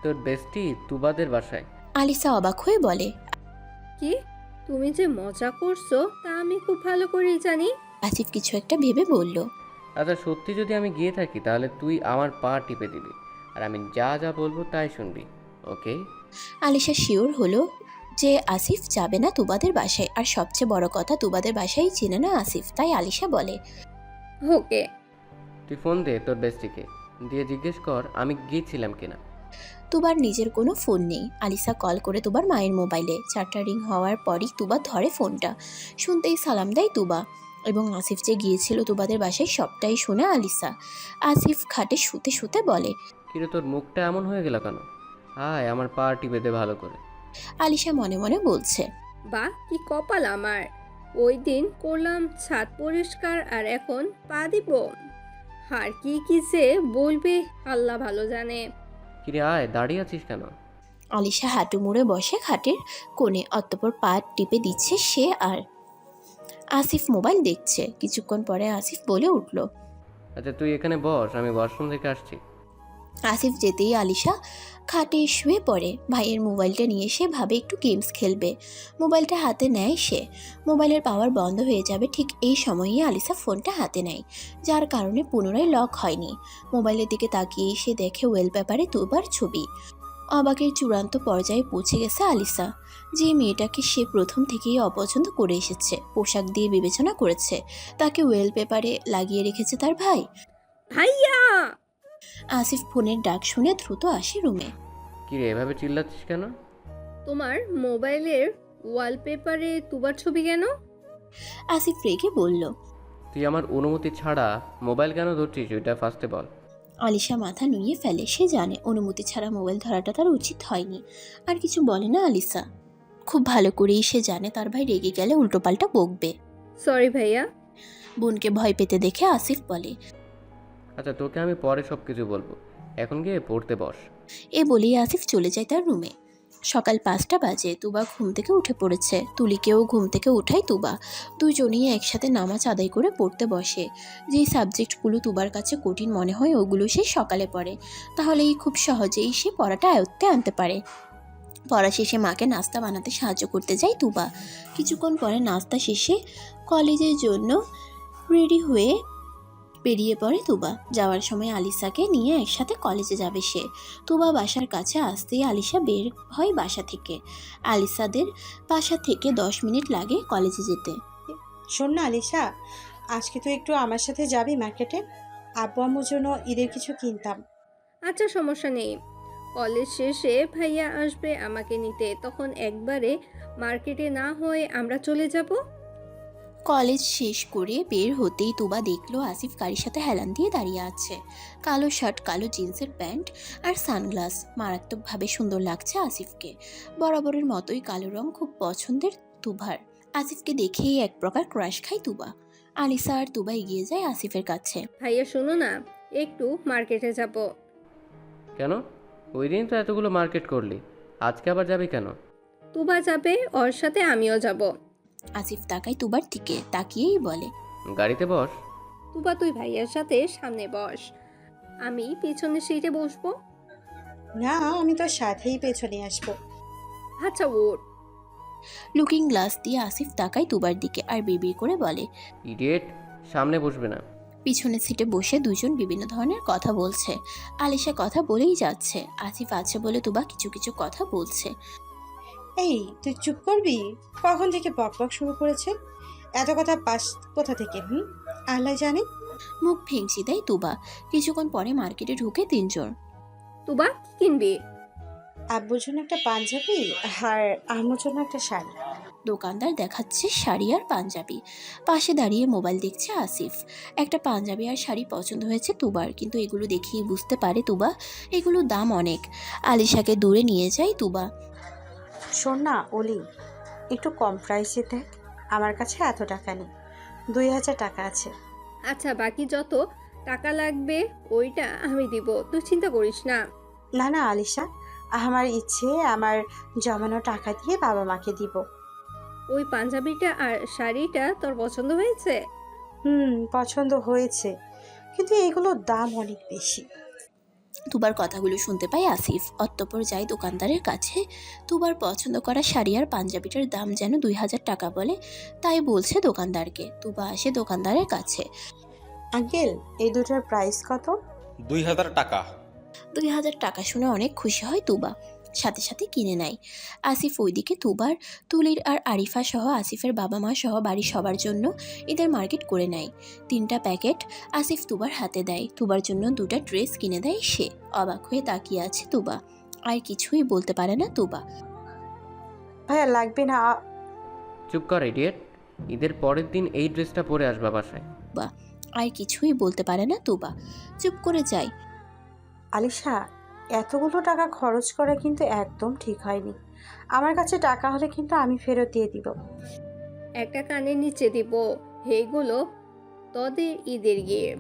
তোর বেস্টি তুবাদের বাসায়। আলিসা অবাক হয়ে বলে। কি, তুমি যে মজা করছো তা আমি খুব ভালো করেই জানি। আসিফ কিছু একটা ভেবে বলল। আচ্ছা সত্যি যদি আমি গিয়ে থাকি তাহলে তুই আমার পা টিপে দিবি, আর আমি যা যা বলবো তাই শুনবি, ওকে? আলিশা শিওর হলো যে আসিফ যাবে না তুবাদের বাসায়, আর সবচেয়ে বড় কথা তুবাদের বাসায় চেনে না আসিফ, তাই আলিশা বলে। ওকে। তুই ফোন দে তোর বেস্টিকে, দিয়ে জিজ্ঞেস কর আমি গিয়েছিলাম কিনা। তুবার নিজের কোনো ফোন নেই। আলিসা কল করে তুবার মায়ের মোবাইলে। 4টা রিং হওয়ার পরই তুবা ধরে ফোনটা। শুনতেই সালাম দেয় তুবা, এবং আসিফ যে গিয়েছিল তুবাদের বাসায় সবটাই শোনে আলিসা। আসিফ খাটে শুতে শুতে বলে। কিরে তোর মুখটা এমন হয়ে গেল কেন? আয় আমার পা টিপে দে ভালো করে। আলিশা মনে মনে বলছে। বাহ, কি কপাল আমার। ওই দিন করলাম ছাদ পরিষ্কার আর এখন পা দিব। আর কি কি যে বলবে আল্লাহ ভালো জানে। কিরে আয়, দাঁড়িয়ে আছিস কেন? আলিশা হাঁটু মুড়ে বসে খাটের কোণে, অতঃপর পা টিপে দিচ্ছে সে, আর আসিফ মোবাইল দেখছে। কিছুক্ষণ পরে আসিফ বলে উঠল। আচ্ছা তুই এখানে বস, আমি ওয়াশরুম থেকে আসছি। আসিফ যেতেই আলিশা খাটে শুয়ে পড়ে। ভাইয়ের মোবাইলটা নিয়ে সে ভাবে একটু গেমস খেলবে। মোবাইলটা হাতে নেয় সে। মোবাইলের পাওয়ার বন্ধ হয়ে যাবে ঠিক এই সময়েই আলিশা ফোনটা হাতে নেয়, যার কারণে পুনরায় লক হয়নি। মোবাইলের দিকে তাকিয়ে সে দেখে ওয়েলপেপারে তুবার ছবি। অবাকের চূড়ান্ত পর্যায়ে পৌঁছে গেছে আলিশা। যে মেয়েটাকে সে প্রথম থেকেই অপছন্দ করে এসেছে, পোশাক দিয়ে বিবেচনা করেছে, তাকে ওয়েলপেপারে লাগিয়ে রেখেছে তার ভাই। ভাইয়া! আসিফ ফোনের ডাক শুনে দ্রুত আসে রুমে। কিরে এভাবে চিল্লাচ্ছিস কেন? তোমার মোবাইলের ওয়ালপেপারে তুবার ছবি কেন? আসিফ রেগে বলল। তুই আমার অনুমতি ছাড়া মোবাইল কেন ধরছিস ওইটা ফার্স্টে বল। আলিশা মাথা নুইয়ে ফেলে। সে জানে অনুমতি ছাড়া মোবাইল ধরাটা তার উচিত হয়নি। আর কিছু বলে না আলিশা। খুব ভালো করেই সে জানে তার ভাই রেগে গেলে উল্টোপাল্টা বকবে। সরি ভাইয়া। বোনকে ভয় পেতে দেখে আসিফ বলে। আচ্ছা তোকে আমি পরে সব কিছু বলবো, এখন গিয়ে পড়তে বস। এ বলেই আসিফ চলে যায় তার রুমে। সকাল 5টা বাজে। তুবা ঘুম থেকে উঠে পড়েছে। তুলিকেও ঘুম থেকে উঠায় তুবা। দুজনেই একসাথে নামাজ আদায় করে পড়তে বসে। যেই সাবজেক্টগুলো তুবার কাছে কঠিন মনে হয় ওগুলো সে সকালে পড়ে, তাহলেই খুব সহজেই সে পড়াটা আয়ত্তে আনতে পারে। পড়া শেষে মাকে নাস্তা বানাতে সাহায্য করতে যায় তুবা। কিছুক্ষণ পরে নাস্তা শেষে কলেজের জন্য রেডি হয়ে বেরিয়ে পড়ে তুবা। যাওয়ার সময় আলিশাকে নিয়ে একসাথে কলেজে যাবে সে। তুবা বাসার কাছে আসতেই আলিশা বের হয় বাসা থেকে। আলিশাদের বাসা থেকে 10 মিনিট লাগে কলেজে যেতে। শোন না আলিশা, আজকে তুই একটু আমার সাথে যাবি মার্কেটে? আব্বু আম্মুর জন্য ঈদের কিছু কিনতাম। আচ্ছা সমস্যা নেই। কলেজ শেষে ভাইয়া আসবে আমাকে নিতে, তখন একবারে মার্কেটে না হয়ে আমরা চলে যাব। কলেজ শেষ করে বের হতেই তুবা দেখলো আসিফ গাড়ির সাথে হেলান দিয়ে দাঁড়িয়ে আছে। কালো শার্ট, কালো জিন্সের প্যান্ট আর সানগ্লাস। মারাত্মকভাবে সুন্দর লাগছে আসিফকে। বরাবরের মতোই কালো রং খুব পছন্দের তুবার। আসিফকে দেখেই এক প্রকার ক্রাশ খায় তুবা। আলিসা আর তুবা এগিয়ে যায় আসিফের কাছে। ভাইয়া শোনো না, একটু মার্কেটে যাব। কেন? ওই দিন তো এতগুলো মার্কেট করলি, আজকে আবার যাবি কেন? তুবা যাবে, ওর সাথে আমিও যাব। আসিফ তাকায় তুবার দিকে, তাকিয়েই বলে। গাড়িতে বস। তুবা তুই ভাইয়ার সাথে সামনে বস, আমি পিছনের সিটে বসবো। না, আমি তোর সাথেই পেছনে আসবো। আচ্ছা ওঠ। লুকিং গ্লাস দিয়ে আসিফ তাকায় তুবার দিকে আর বিড়বিড় করে বলে। ইডিয়েট, সামনে বসবে না। পিছনের সিটে বসে দুজন বিভিন্ন ধরনের কথা বলছে। আলিশা কথা বলেই যাচ্ছে। আসিফ আছে বলে তুবা কিছু কিছু কথা বলছে। এই তুই চুপ করবি? কখন থেকে বক বক শুরু করেছে? এত কথা পাস কোথা থেকে? আল্লাহ জানে। মুখ ভেঙচি দেয় তুবা। কিছুক্ষণ পরে মার্কেটে ঢুকে 3 জন। তুবা কি কিনবি? আব্বুর জন্য একটা পাঞ্জাবি আর আম্মুর জন্য একটা শাড়ি। দোকানদার দেখাচ্ছে শাড়ি আর পাঞ্জাবি। পাশে দাঁড়িয়ে মোবাইল দেখছে আসিফ। একটা পাঞ্জাবি আর শাড়ি পছন্দ হয়েছে তুবার, কিন্তু এগুলো দেখেই বুঝতে পারে তুবা এগুলোর দাম অনেক। আলিশাকে দূরে নিয়ে যায় তুবা। শোন না অলি, একটু কম প্রাইসে দেখ। আমার কাছে এত টাকা নেই, 2000 টাকা আছে। আচ্ছা বাকি যত টাকা লাগবে ওইটা আমি দিব, তুই চিন্তা করিস না। না না আলিশা, আমার ইচ্ছে আমার জমানো টাকা দিয়ে বাবা মাকে দিব। ওই পাঞ্জাবিটা আর শাড়িটা তোর পছন্দ হয়েছে? পছন্দ হয়েছে, কিন্তু এগুলোর দাম অনেক বেশি। তুবার কথাগুলো শুনতে পায় আসিফ। অতঃপর যায় দোকানদারের কাছে। তুবার পছন্দ করা শাড়ি আর পাঞ্জাবিটার দাম যেন 2000 টাকা বলে, তাই বলছে দোকানদারকে। তুবা আসে দোকানদারের কাছে। আঙ্কেল, এই দুটার প্রাইস কত? 2000 টাকা। 2000 টাকা শুনে অনেক খুশি হয় তুবা, সাথে সাথে কিনে নেয়। আসিফ ওইদিকে তুবার, তুলির আর আরিফা সহ আসিফের বাবা মা সহ বাড়ির সবার জন্য ঈদের মার্কেট করে নেয়। 3টা প্যাকেট আসিফ তুবার হাতে দেয়। তুবার জন্য 2টা ড্রেস কিনে দেয় সে। অবাক হয়ে তাকিয়ে আছে তুবা, আর কিছুই বলতে পারে না তুবা। ভাইয়া লাগবে না। চুপ কর ইডিয়েট। ঈদের পরের দিন এই ড্রেসটা পরে আসবা বাসায়। আর কিছুই বলতে পারে না তুবা, চুপ করে যায়। আলিশা, এতগুলো টাকা খরচ করা কিন্তু একদম ঠিক হয়নি। আমার কাছে টাকা হলে কিন্তু আমি ফেরত দিয়ে দিব। একটা কানের নিচে দিব, এইগুলো তোদের ঈদের গিফট।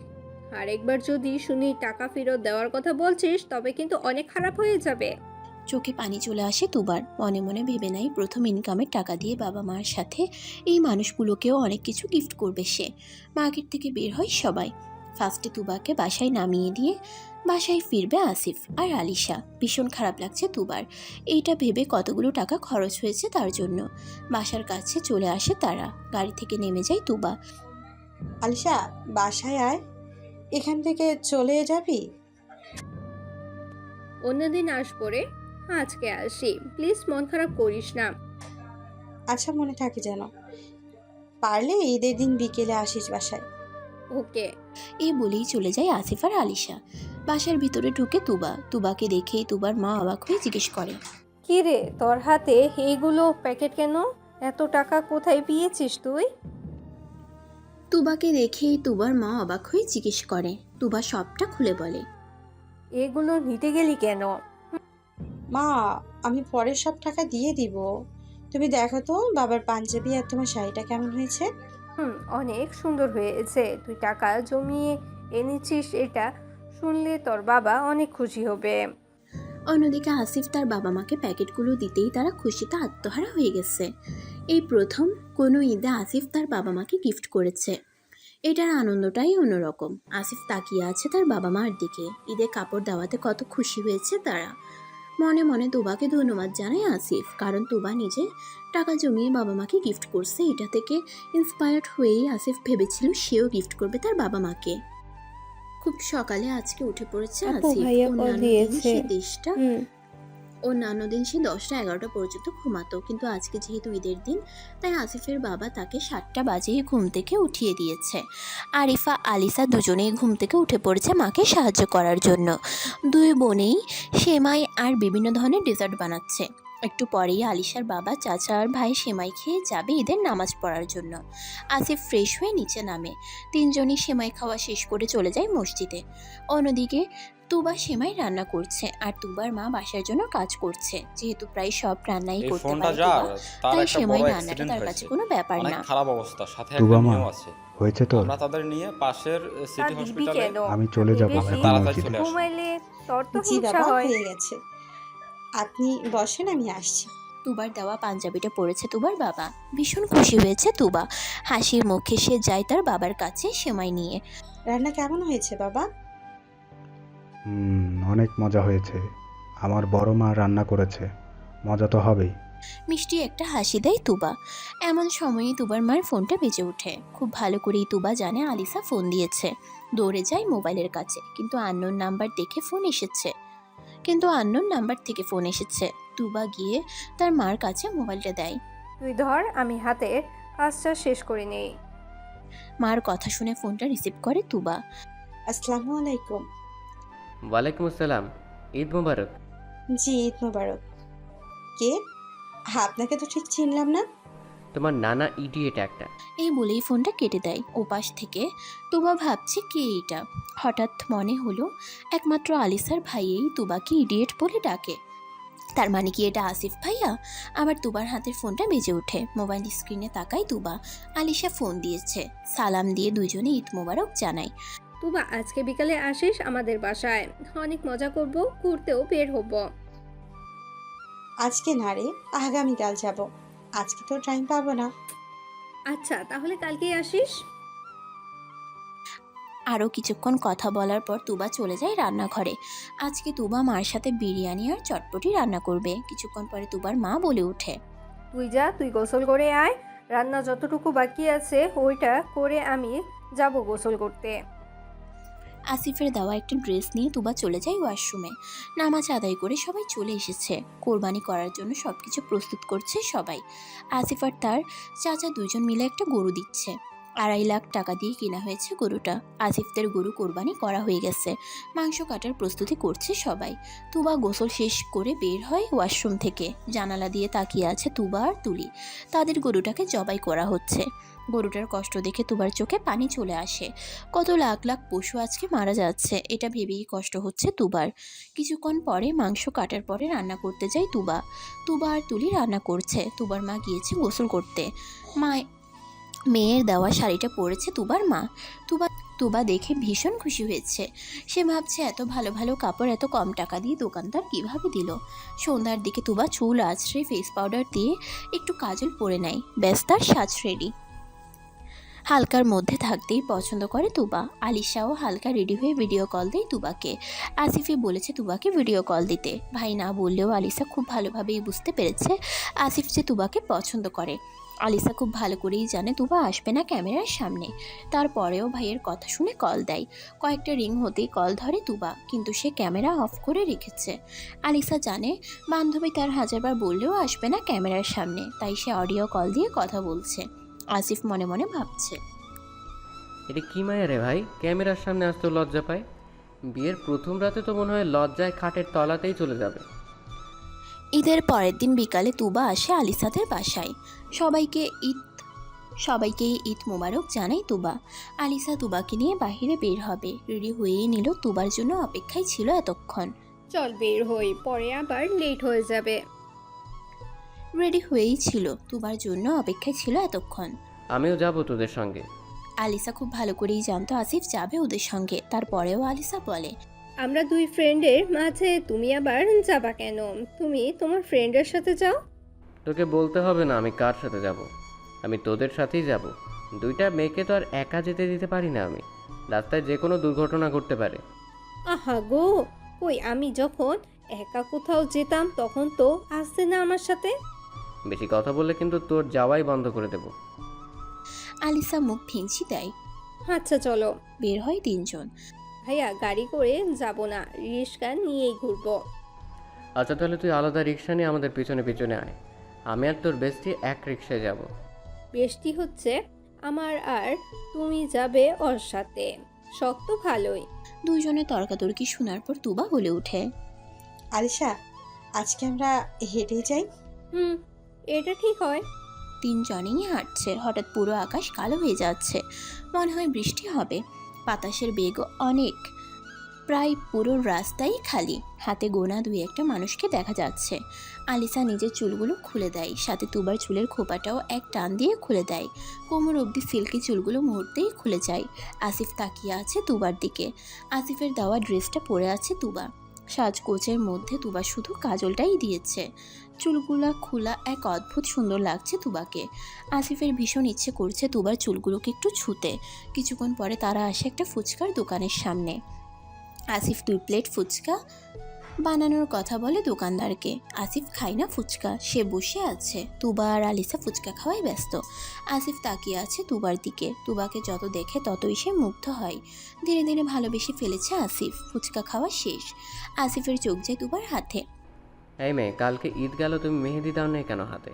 আরেকবার যদি শুনি টাকা ফেরত দেওয়ার কথা বলছিস তবে কিন্তু অনেক খারাপ হয়ে যাবে। চোখে পানি চলে আসে তুবার। মনে মনে ভেবে নেয় প্রথম ইনকামের টাকা দিয়ে বাবা মার সাথে এই মানুষগুলোকেও অনেক কিছু গিফট করবে সে। মার্কেট থেকে বের হয় সবাই। ফার্স্টে তুবাকে বাসায় নামিয়ে দিয়ে বাসায় ফিরবে আসিফ আর আলিশা। ভীষণ খারাপ লাগছে তুবার, এইটা ভেবে কতগুলো টাকা খরচ হয়েছে তার জন্য। বাসার কাছে চলে আসে তারা। গাড়ি থেকে নেমে যায় তুবা। আলিশা, বাসায় আয়। এখান থেকে চলে যাবি? অন্যদিন আসবো রে, আজকে আসি। প্লিজ মন খারাপ করিস না। আচ্ছা, মনে থাকে যেন। পারলে ঈদের দিন বিকেলে আসিস বাসায়। ওকে। এই বলেই চলে যায় আসিফ আর আলিশা। বাসার ভিতরে ঢুকে তুবা। তুবাকে দেখেই তুবার মা অবাক হয়ে জিজ্ঞেস করে, কি রে, তোর হাতে এইগুলো প্যাকেট কেন? এত টাকা কোথায় পেয়েছিস তুই? তুবাকে দেখেই তুবার মা অবাক হয়ে জিজ্ঞেস করে। তুবা সবটা খুলে বলে। এগুলো নিতে গেলি কেন? মা, আমি পরের সব টাকা দিয়ে দিব। তুমি দেখো তো বাবার পাঞ্জাবি আর তোমার শাড়িটা কেমন হয়েছে। অনেক সুন্দর হয়েছে। তুই টাকা জমিয়ে এনেছিস, এটা শুনলে তোর বাবা অনেক খুশি হবে। অন্যদিকে আসিফ তার বাবা মাকে প্যাকেটগুলো দিতেই তারা খুশিতে আত্মহারা হয়ে গেছে। এই প্রথম কোনো ঈদে আসিফ তার বাবা মাকে গিফট করেছে। এটার আনন্দটাই অন্যরকম। আসিফ তাকিয়ে আছে তার বাবা মার দিকে। ঈদে কাপড় দেওয়াতে কত খুশি হয়েছে তারা। মনে মনে তুবাকে ধন্যবাদ জানায় আসিফ, কারণ তুবা নিজে টাকা জমিয়ে বাবা মাকে গিফট করছে। এটা থেকে ইন্সপায়ার্ড হয়েই আসিফ ভেবেছিল সেও গিফট করবে তার বাবা মাকে। খুব সকালে আজকে উঠে পড়েছে আপু, আসিফ। ভাইয়া কল অন্যান্য দিন দিয়েছে। সে 10টা 11টা পর্যন্ত ঘুমাতো, কিন্তু আজকে যেহেতু ঈদের দিন তাই আসিফের বাবা তাকে 7টা বাজেই ঘুম থেকে উঠিয়ে দিয়েছে। আরিফা আলিসা দুজনেই ঘুম থেকে উঠে পড়েছে মাকে সাহায্য করার জন্য। দুই বোনেই সেমাই আর বিভিন্ন ধরনের ডেজার্ট বানাচ্ছে। একটু পরেই আলিশার বাবা, চাচা আর ভাই সেমাই খেয়ে যাবে ঈদের নামাজ পড়ার জন্য। আসিফ ফ্রেশ হয়ে নিচে নামে। তিনজনই সেমাই খাওয়া শেষ করে চলে যায় মসজিদে। অন্যদিকে তুবা সেমাই রান্না করছে আর তুবার মা বাসার জন্য কাজ করছে। যেহেতু প্রায় সব রান্নাই এই করতে ফোনটা পারে যার, তুবা, তার তাই একটা সেমাই বড় রান্নাটা অ্যাক্সিডেন্ট তার কাছে হয়েছে। কোনো ব্যাপার অনেক না। খারাপ অবস্থা, সাথে তুবা একটা মা, মেয়েও আছে। হয়েছে তো? আমরা তাদের নিয়ে পাশের তা সিটি দিবি হসপিটালে কেন? আমি চলে যাব বেশি এখন তাড়াতাড়ি মসজিদে। চলে আসো। ঘুমাইলে তোর তো জি হিংসা বাবা, হয়। হয়ে গেছে। আপনি বসেন, আমি আসছি। তুবার দেওয়া পাঞ্জাবিটা পরেছে তুবার বাবা। ভীষণ খুশি হয়েছে তুবা। হাসির মুখে সে যায় তার বাবার কাছে সেমাই নিয়ে। রান্না কেমন হয়েছে বাবা? অনেক মজা হয়েছে। আমার বড় মা রান্না করেছে, মজা তো হবেই। মিষ্টি একটা হাসি দেয় তুবা। এমন সময়ই তুবার মার ফোনটা বেজে ওঠে। খুব ভালো করেই তুবা জানে আলিসা ফোন দিয়েছে। দৌড়ে যায় মোবাইলের কাছে, কিন্তু আননোন নাম্বার থেকে ফোন এসেছে। তুবা গিয়ে তার মার কাছে মোবাইলটা দেয়। তুই ধর, আমি হাতের কাজটা শেষ করে নেই। মার কথা শুনে ফোনটা রিসিভ করে তুবা। আসসালামু আলাইকুম। ওয়ালাইকুম আসসালাম। ঈদ মুবারক। জি, ঈদ মোবারক। কে? আপনাকে তো ঠিক চিনলাম না। তোমার নানা ইডিয়েট একটা। এই বলেই ফোনটা কেটে দেয়। ওপাশ থেকে তুবা ভাবছে কে এটা। হঠাৎ মনে হলো একমাত্র আলিসার ভাইয়েই তুবাকে ইডিয়েট বলে ডাকে। তার মানে কি এটা আসিফ ভাইয়া? আবার তুবার হাতের ফোনটা বেজে ওঠে। মোবাইল স্ক্রিনে তাকায় তুবা। আলিশা ফোন দিয়েছে। সালাম দিয়ে দুজনে ঈদ মোবারক জানায়। তুবা, আজকে বিকালে আসিস আমাদের বাসায়, অনেক মজা করব, ঘুরতেও বের হব। আজকে না রে, আগামীকাল যাব। আজকে তো টাইম পাবো না। আচ্ছা, তাহলে কালকেই আসিস। আরও কিছুক্ষণ কথা বলার পর তুবা চলে যায় রান্নাঘরে। আজকে তুবা মার সাথে বিরিয়ানি আর চটপটি রান্না করবে। কিছুক্ষণ পরে তুবার মা বলে ওঠে, তুই গোসল করে আয়, রান্না যতটুকু বাকি আছে ওইটা করে আমি যাব গোসল করতে। আসিফের দেওয়া একটা ড্রেস নিয়ে তুবা চলে যায় ওয়াশরুমে। নামাজ আদায় করে সবাই চলে এসেছে। কোরবানি করার জন্য সব কিছু প্রস্তুত করছে সবাই। আসিফ আর তার চাচা দুজন মিলে একটা গরু দিচ্ছে। 2.5 লাখ টাকা দিয়ে কেনা হয়েছে গরুটা। আসিফদের গরু কোরবানি করা হয়ে গেছে। মাংস কাটার প্রস্তুতি করছে সবাই। তুবা গোসল শেষ করে বের হয় ওয়াশরুম থেকে। জানালা দিয়ে তাকিয়ে আছে তুবা আর তুলি। তাদের গরুটাকে জবাই করা হচ্ছে। গরুটার কষ্ট দেখে তুবার চোখে পানি চলে আসে। কত লাখ লাখ পশু আজকে মারা যাচ্ছে, এটা ভেবেই কষ্ট হচ্ছে তুবার। কিছুক্ষণ পরে মাংস কাটার পরে রান্না করতে যায় তুবা। তুবা আর তুলি রান্না করছে। তুবার মা গিয়েছে গোসল করতে। মেয়ের দেওয়া শাড়িটা পরেছে তুবার মা। তুবা দেখে ভীষণ খুশি হয়েছে। সে ভাবছে এত ভালো ভালো কাপড় এত কম টাকা দিয়ে দোকানদার কিভাবে দিল। সন্ধ্যার দিকে তুবা চুল আঁচড়ে ফেস পাউডার দিয়ে একটু কাজল পরে নেয়। ব্যাস তার সাজ রেডি। হালকার মধ্যে থাকতেই পছন্দ করে তুবা। আলিশাও হালকা রেডি হয়ে ভিডিও কল দেয় তুবাকে। আসিফই বলেছে তুবাকে ভিডিও কল দিতে। ভাই না বললেও আলিশা খুব ভালোভাবেই বুঝতে পেরেছে আসিফ যে তুবাকে পছন্দ করে। আলিশা খুব ভালো করেই জানে তুবা আসবে না ক্যামেরার সামনে। তারপরেও ভাইয়ের কথা শুনে কল দেয়। কয়েকটা রিং হতেই কল ধরে তুবা, কিন্তু সে ক্যামেরা অফ করে রেখেছে। আলিশা জানে বান্ধবী তার হাজারবার বললেও আসবে না ক্যামেরার সামনে, তাই সে অডিও কল দিয়ে কথা বলছে। আসিফ মনে মনে ভাবছে, এটা কি মায়া রে ভাই, ক্যামেরার সামনে আসতেও লজ্জা পায়। বিয়ের প্রথম রাতে তো মনে হয় লজ্জায় খাটের তলাতেই চলে যাবে। ঈদের পরের দিন বিকালে তুবা আসে আলিসাদের বাসায়। সবাইকে ঈদ মোবারক জানাই তুবা। আলিসা তুবাকে নিয়ে বাহিরে বের হবে। রেডি হয়েই নিল, তুবার জন্য অপেক্ষায় ছিল এতক্ষণ। চল বের হই, পরে আবার লেট হয়ে যাবে। রেডি হয়েই ছিল, তুবার জন্য অপেক্ষায় ছিল এতক্ষণ। আমিও যাব তোদের সঙ্গে। আলিসা খুব ভালো করেই জানতো আসিফ যাবে ওদের সঙ্গে। তারপরেও আলিসা বলে, আমরা দুই ফ্রেন্ডের মাঝে তুমি আবার যাবা কেন? তুমি তোমার ফ্রেন্ডের সাথে যাও। তোকে বলতে হবে না আমি কার সাথে যাব। আমি তোদের সাথেই যাব। দুইটা মেয়েকে তো আর একা যেতে দিতে পারি না আমি। রাস্তায় যে কোনো দুর্ঘটনা ঘটতে পারে। আহা গো, কই আমি যখন একা কোথাও যেতাম তখন তো আসতে না আমার সাথে। বেশি কথা বললে কিন্তু তোর যাওয়াই বন্ধ করে দেব। আলিসা মুখ ফিঞ্চি দেয়। আচ্ছা চলো। বের হয় তিনজন। ভাইয়া গাড়ি করে যাব না, রিক্সা নিয়েই ঘুরবো। আচ্ছা তাহলে তুই আলাদা রিক্সা নিয়ে আমাদের পিছনে পিছনে আয়। আমি আর তোর বেস্টি এক রিক্সায় যাব। বেশটি হচ্ছে আমার, আর তুমি যাবে ওর সাথে। শক্ত ভালোই। দুজনে তর্কাতর্কি শোনার পর তুবা বলে ওঠে, আলিশা, আজকে আমরা হেঁটে যাই। এটা ঠিক হয়। তিনজনেই হাঁটছে। হঠাৎ পুরো আকাশ কালো হয়ে যাচ্ছে, মনে হয় বৃষ্টি হবে। বাতাসের বেগ অনেক, প্রায় পুরো রাস্তাই খালি। হাতে গোনা দুই একটা মানুষকে দেখা যাচ্ছে। আলিসা নিজের চুলগুলো খুলে দেয়, সাথে তুবার চুলের খোপাটাও এক টান দিয়ে খুলে দেয়। কোমর অবধি সিল্কি চুলগুলো মুহূর্তেই খুলে যায়। আসিফ তাকিয়ে আছে তুবার দিকে। আসিফের দেওয়া ড্রেসটা পরে আছে তুবা। সাজগোজের মধ্যে তুবা শুধু কাজলটাই দিয়েছে। চুলগুলা খোলা এক অদ্ভুত সুন্দর লাগছে তুবাকে। আসিফের ভীষণ ইচ্ছে করছে তুবার চুলগুলোকে একটু ছুঁতে। কিছুক্ষণ পরে তারা আসে একটা ফুচকার দোকানের সামনে। আসিফ 2 প্লেট ফুচকা বানানোর কথা বলে দোকানদারকে। আসিফ খায় না ফুচকা, সে বসে আছে। তুবা আর আলিসা ফুচকা খাওয়ায় ব্যস্ত। আসিফ তাকিয়ে আছে তুবার দিকে। তুবাকে যত দেখে ততই সে মুগ্ধ হয়। ধীরে ধীরে ভালোবেসে ফেলেছে আসিফ। ফুচকা খাওয়া শেষ। আসিফের চোখ যায় তুবার হাতে। এই মেয়ে, কালকে ঈদ গেল, তুমি মেহেদি দাও না কেন হাতে?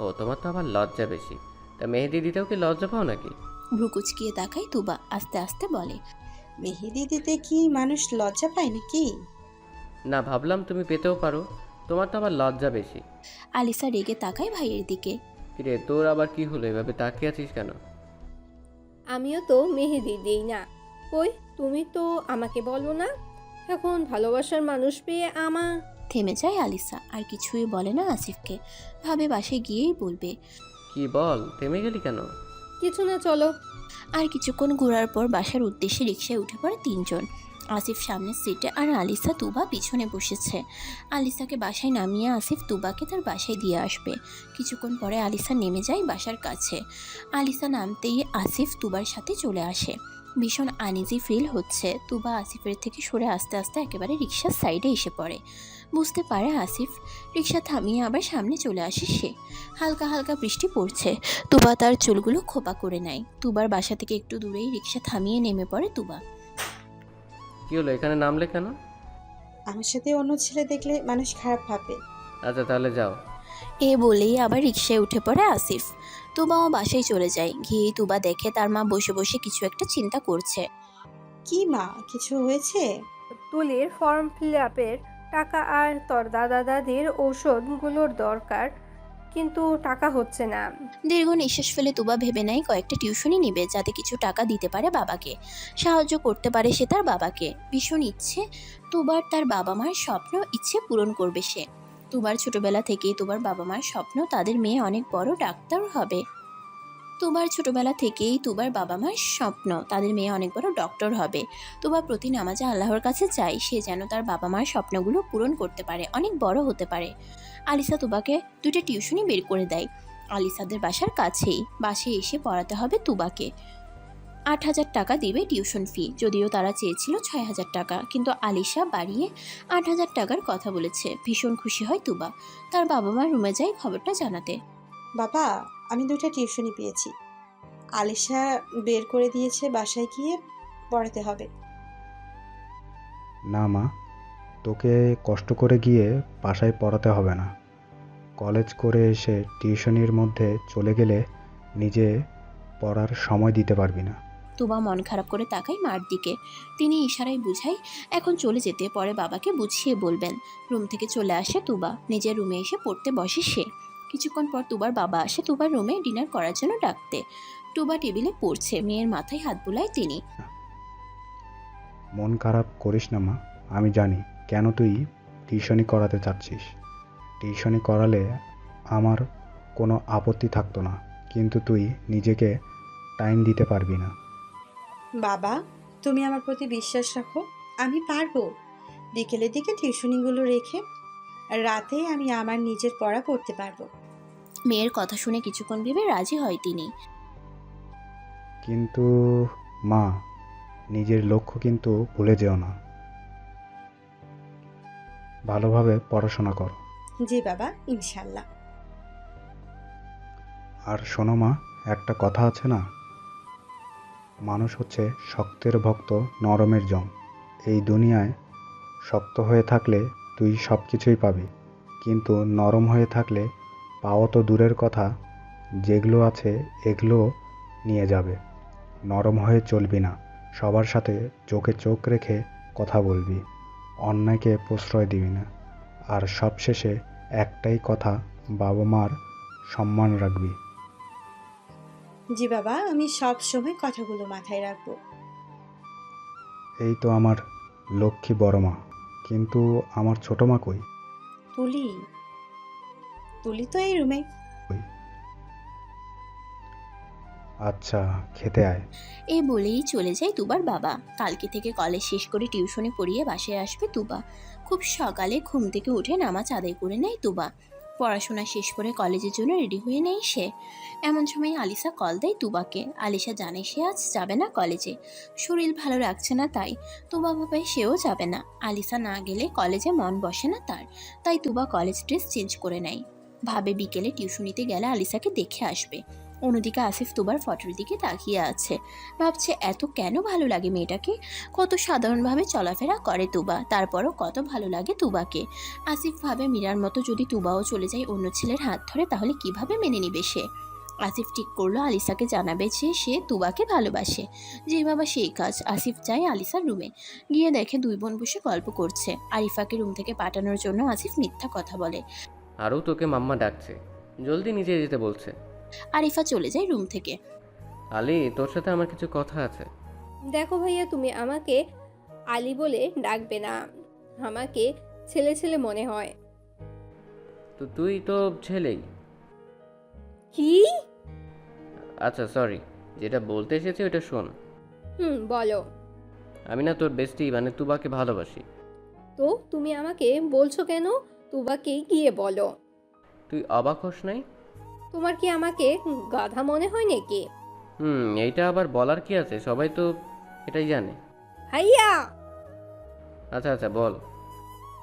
ও, তোমার তো আবার লজ্জা বেশি। তা মেহেদি দিতেও কি লজ্জা পাও নাকি? ভ্রু কুচকিয়ে তাকায় তুবা, আস্তে আস্তে বলে, মেহেদি দিতে কি মানুষ লজ্জা পায় নাকি? না, ভাবলাম তুমি পেতেও পারো। তোমার তো আবার লজ্জা বেশি। আলিসা রেগে তাকায় ভাইয়ের দিকে। কিরে, তোর আবার কি হলো? এভাবে তাকিয়ে আছিস কেন? আমিও তো মেহেদি দিই না। কই, তুমি তো আমাকে বলো না। এখন ভালোবাসার মানুষ পেয়ে থেমে যায় আলিসা, আর কিছুই বলে না আসিফকে। ভাবে বাসায় গিয়েই বলবে। কি বল, থেমে গেলি কেন? কিছু না, চলো। আর কিছুক্ষণ ঘোরার পর বাসার উদ্দেশ্যে রিকশায় উঠে পড়ে তিনজন। আসিফ সামনের সিটে আর আলিসা তুবা পিছনে বসেছে। আলিসাকে বাসায় নামিয়ে আসিফ তুবাকে তার বাসায় দিয়ে আসবে। কিছুক্ষণ পরে আলিসা নেমে যায় বাসার কাছে। আলিসা নামতেই আসিফ তুবার সাথে চলে আসে। ভীষণ আনইজি ফিল হচ্ছে। তুবা আসিফের থেকে সরে আস্তে আস্তে একেবারে রিক্সার সাইডে এসে পড়ে। বুঝতে পারে আসিফ। রিক্সা থামিয়ে আবার সামনে চলে আসে সে। হালকা হালকা বৃষ্টি পড়ছে। তুবা তার চুলগুলো খোপা করে নেয়। তুবার বাসা থেকে একটু দূরেই রিক্সা থামিয়ে নেমে পড়ে তুবা। কি হলো, এখানে নামলে কেন? আমার সাথে অন্য ছেলে দেখলে মানুষ খারাপ ভাববে। আচ্ছা তাহলে যাও। এ বলেই আবার রিক্সায় উঠে পড়ে আসিফ। তুবাও বাসায় চলে যায়। গিয়ে তুবা দেখে তার মা বসে বসে কিছু একটা চিন্তা করছে। কি মা, কিছু হয়েছে? তুলির ফর্ম ফিল আপের টাকা আর তোর দাদা দাদির ঔষধগুলোর দরকার, কিন্তু টাকা হচ্ছে না। দীর্ঘ নিঃশ্বাস ফেলে তুবা ভেবে নেয় কয়েকটা টিউশনই নিবে, যাতে কিছু টাকা দিতে পারে বাবাকে, সাহায্য করতে পারে সে তার বাবাকে। ভীষণ ইচ্ছে তুবার তার বাবা মার স্বপ্ন ইচ্ছে পূরণ করবে সে। তুবার ছোটবেলা থেকেই তুবার বাবা মার স্বপ্ন তাদের মেয়ে অনেক বড় ডাক্তার হবে। তুবার ছোটবেলা থেকেই তুবার বাবা মার স্বপ্ন তাদের মেয়ে অনেক বড় ডক্টর হবে। তুবা প্রতি নামাজে আল্লাহর কাছে চাই সে যেন তার বাবা মার স্বপ্নগুলো পূরণ করতে পারে, অনেক বড় হতে পারে। আলিসা তুবাকে 2টা টিউশনি বের করে দেয় আলিসাদের বাসার কাছেই। বাসে এসে পড়াতে হবে তুবাকে। 8,000 টাকা দিবে টিউশন ফি, যদিও তারা চেয়েছিল 6,000 টাকা, কিন্তু আলিশা বাড়িয়ে 8,000 টাকার কথা বলেছে। ভীষণ খুশি হয় তুবা। তার বাবা মা রুমে যায় খবরটা জানাতে। বাবা, আমি 2টা টিউশনি পেয়েছি। আলিশা বের করে দিয়েছে, বাসায় গিয়ে পড়াতে হবে। না মা, তোকে কষ্ট করে গিয়ে বাসায় পড়াতে হবে না। কলেজ করে এসে টিউশনির মধ্যে চলে গেলে নিজে পড়ার সময় দিতে পারবি না। তুবা মন খারাপ করে তাকায় মার দিকে। তিনি ইশারায় বুঝাই এখন চলে যেতে, পরে বাবাকে বুঝিয়ে বলবেন। রুম থেকে চলে আসে তুবা। নিজের রুমে এসে পড়তে বসে সে। কিছুক্ষণ পর তুবার বাবা আসে তুবার রুমে ডিনার করার জন্য ডাকতে। তুবা টেবিলে পড়ছে, মেয়ের মাথায় হাত বুলায় তিনি। মন খারাপ করিস না মা, আমি জানি কেন তুই টিউশনি করাতে চাচ্ছিস। টিউশনি করালে আমার কোনো আপত্তি থাকতো না, কিন্তু তুই নিজেকে টাইম দিতে পারবি না। বাবা, তুমি আমার প্রতি বিশ্বাস রাখো, আমি পারবো। বিকেলের দিকে টিউশনিগুলো রেখে রাতে আমি আমার নিজের পড়া পড়তে পারবো। মেয়ের কথা শুনে কিছুক্ষণ ভেবে রাজি হয় তিনি। কিন্তু মা, নিজের লক্ষ্য কিন্তু ভুলে যেও না। ভালোভাবে পড়াশোনা করো। জি বাবা, ইনশাল্লাহ। আর শোনো মা, একটা কথা আছে না, মানুষ হচ্ছে শক্তের ভক্ত নরমের জম। এই দুনিয়ায় শক্ত হয়ে থাকলে তুই সব কিছুই পাবি, কিন্তু নরম হয়ে থাকলে পাওয়া তো দূরের কথা, যেগুলো আছে এগুলো নিয়ে যাবে। নরম হয়ে চলবি না, সবার সাথে চোখে চোখ রেখে কথা বলবি, অন্যায়কে প্রশ্রয় দিবি না। আর সবশেষে একটাই কথা, বাবা মার সম্মান রাখবি। জি বাবা, আমি সব সময় কথাগুলো মাথায় রাখবো। এই তো আমার লক্ষ্মী বড় মা, কিন্তু আমার ছোট মা কই? তুলি, তুলি তো এই রুমে। আচ্ছা, খেতে আয়। এই বলেই চলে যায় তুবার বাবা। কালকে থেকে কলেজ শেষ করে টিউশনি পড়িয়ে বাসায় আসবে তুবা। খুব সকালে ঘুম থেকে উঠে নামাজ আদায় করে নেয় তুবা। পড়াশোনা শেষ করে কলেজের জন্য রেডি হয়ে নেয় সে। এমন সময় আলিসা কল দেয় তুবাকে। আলিসা জানে সে আজ যাবে না কলেজে, শরীর ভালো রাখছে না, তাই তুবা ভাবে সেও যাবে না। আলিসা না গেলে কলেজে মন বসে না তার, তাই তুবা কলেজ ড্রেস চেঞ্জ করে নেয়। ভাবে বিকেলে টিউশনিতে গেলে আলিসাকে দেখে আসবে। অন্যদিকে আসিফ তুবার ফটোর দিকে তাকিয়ে আছে। ভাবছে এত কেন ভালো লাগে মেয়েটাকে, কত সাধারণভাবে চলাফেরা করে তুবা, তারপরও কত ভালো লাগে তুবাকে। আসিফ ভাবে মীরার মতো যদি তুবাও চলে যায় অন্য ছেলের হাত ধরে, তাহলে কিভাবে মেনে নিবে সে। আসিফ ঠিক করলো আলিসাকে জানাবে যে সে তুবাকে ভালোবাসে। যে বাবা সেই কাজ। আসিফ যায় আলিসার রুমে। গিয়ে দেখে 2 বোন বসে গল্প করছে। আরিফাকে রুম থেকে পাঠানোর জন্য আসিফ মিথ্যা কথা বলে। আরও তোকে মাম্মা ডাকছে, জলদি নিচে যেতে বলছে। আরিফা চলে যায় রুম থেকে। আলি, তোর সাথে আমার কিছু কথা আছে। দেখো ভাইয়া, তুমি আমাকে আলী বলে ডাকবে না, আমাকে ছেলে ছেলে মনে হয়। তো তুই তো ছেলেই। কি? আচ্ছা সরি, যেটা বলতে এসেছি ওটা শোন। বলো। আমি না তোর বেস্টি মানে তুবাকে ভালোবাসি। তো তুমি আমাকে বলছো কেন? তুবাকেই গিয়ে বলো। তুই অবাক হোস নাই? তোমার কি আমাকে গাধা মনে হয় নাকি? এইটা আবার বলার কি আছে, সবাই তো এটাই জানে। ভাইয়া, আচ্ছা আচ্ছা বল।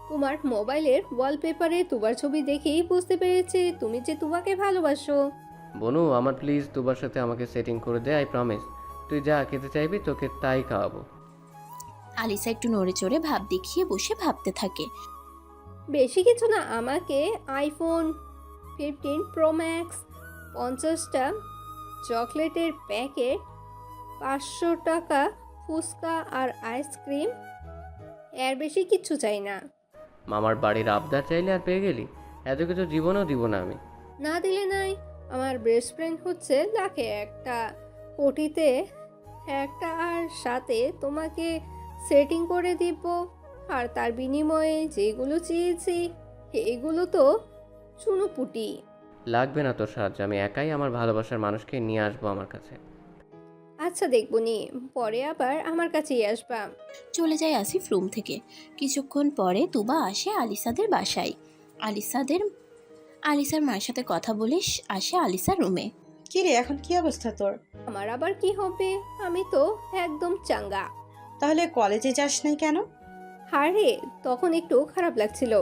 তোমার মোবাইলের ওয়ালপেপারে তুবার ছবি দেখেই বুঝতে পেরেছি তুমি যে তুবাকে ভালোবাসো। বনু আমার প্লিজ তোমার সাথে আমাকে সেটিং করে দে, আই প্রমিস। তুই যা খেতে চাইবি তোকে তাই খাওয়াবো। আলিসা একটু নড়ে চড়ে ভাব দেখিয়ে বসে ভাবতে থাকে। বেশি কিছু না, আমাকে আইফোন 15 প্রো ম্যাক্স, 50টা চকলেটের প্যাকেট, 500 টাকা ফুচকা আর আইসক্রিম, এর বেশি কিচ্ছু চাই না। মামার বাড়ির আবদার চাইলে আর পেয়ে গেলি? এত কিছু জীবনেও দিব না আমি। না দিলে নাই, আমার বেস্ট ফ্রেন্ড হচ্ছে লাখে একটা, কোটিতে একটা, আর সাথে তোমাকে সেটিং করে দিব। আর তার বিনিময়ে যেগুলো চেয়েছি এগুলো তো চুনোপুটি। লাগবে না তোর সাহায্য, আমি একাই আমার ভালোবাসার মানুষকে নিয়ে আসবো আমার কাছে। আচ্ছা দেখবো নি, পরে আবার আমার কাছেই আসবা। চলে যায় আসিফ রুম থেকে। কিছুক্ষণ পরে তুবা আসে আলিসাদের বাসায়। আলিসার মার সাথে কথা বলে আসে আলিসার রুমে। কি রে, এখন কি অবস্থা তোর? আমার আবার কি হবে, আমি তো একদম চাঙ্গা। তাহলে কলেজে যাস নাই কেন? হারে, তখন একটু খারাপ লাগছিল।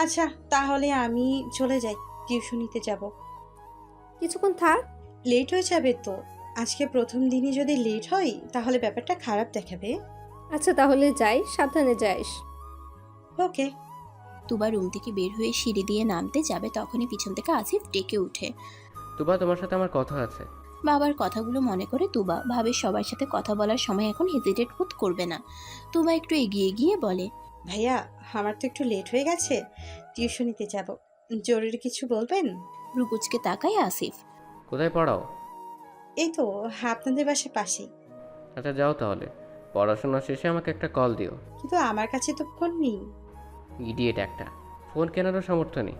আচ্ছা তাহলে আমি চলে যাই, টিউশনিতে যাব। কিছুক্ষণ থাক। লেট হয়ে যাবে তো। আজকে প্রথম দিনই যদি লেট হয় তাহলে ব্যাপারটা খারাপ দেখাবে। আচ্ছা তাহলে যাই, সাবধানে যাইস। ওকে। তুবা রুম থেকে বের হয়ে সিঁড়ি দিয়ে নামতে যাবে, তখনই পিছন থেকে আসিফ ডেকে ওঠে। তুবা তোমার সাথে আমার কথা আছে। বাবার কথাগুলো মনে করে তুবা ভাবে সবার সাথে কথা বলার সময় এখন হেজিটেট বোধ করবে না। তুবা একটু এগিয়ে গিয়ে বলে, ভাইয়া, আমার তো একটু লেট হয়ে গেছে, টিউশনিতে যাব, জরুরি কিছু বলবেন? রুকুচকে তাকায় আসিফ। কোথায় পড়াও? এই তো আপনাদের বাসার পাশেই। আচ্ছা যাও তাহলে, পড়াশোনা শেষে আমাকে একটা কল দিও। কিন্তু আমার কাছে তো ফোন নেই। ইডিয়েট একটা, ফোন কেনারও সামর্থ্য নেই।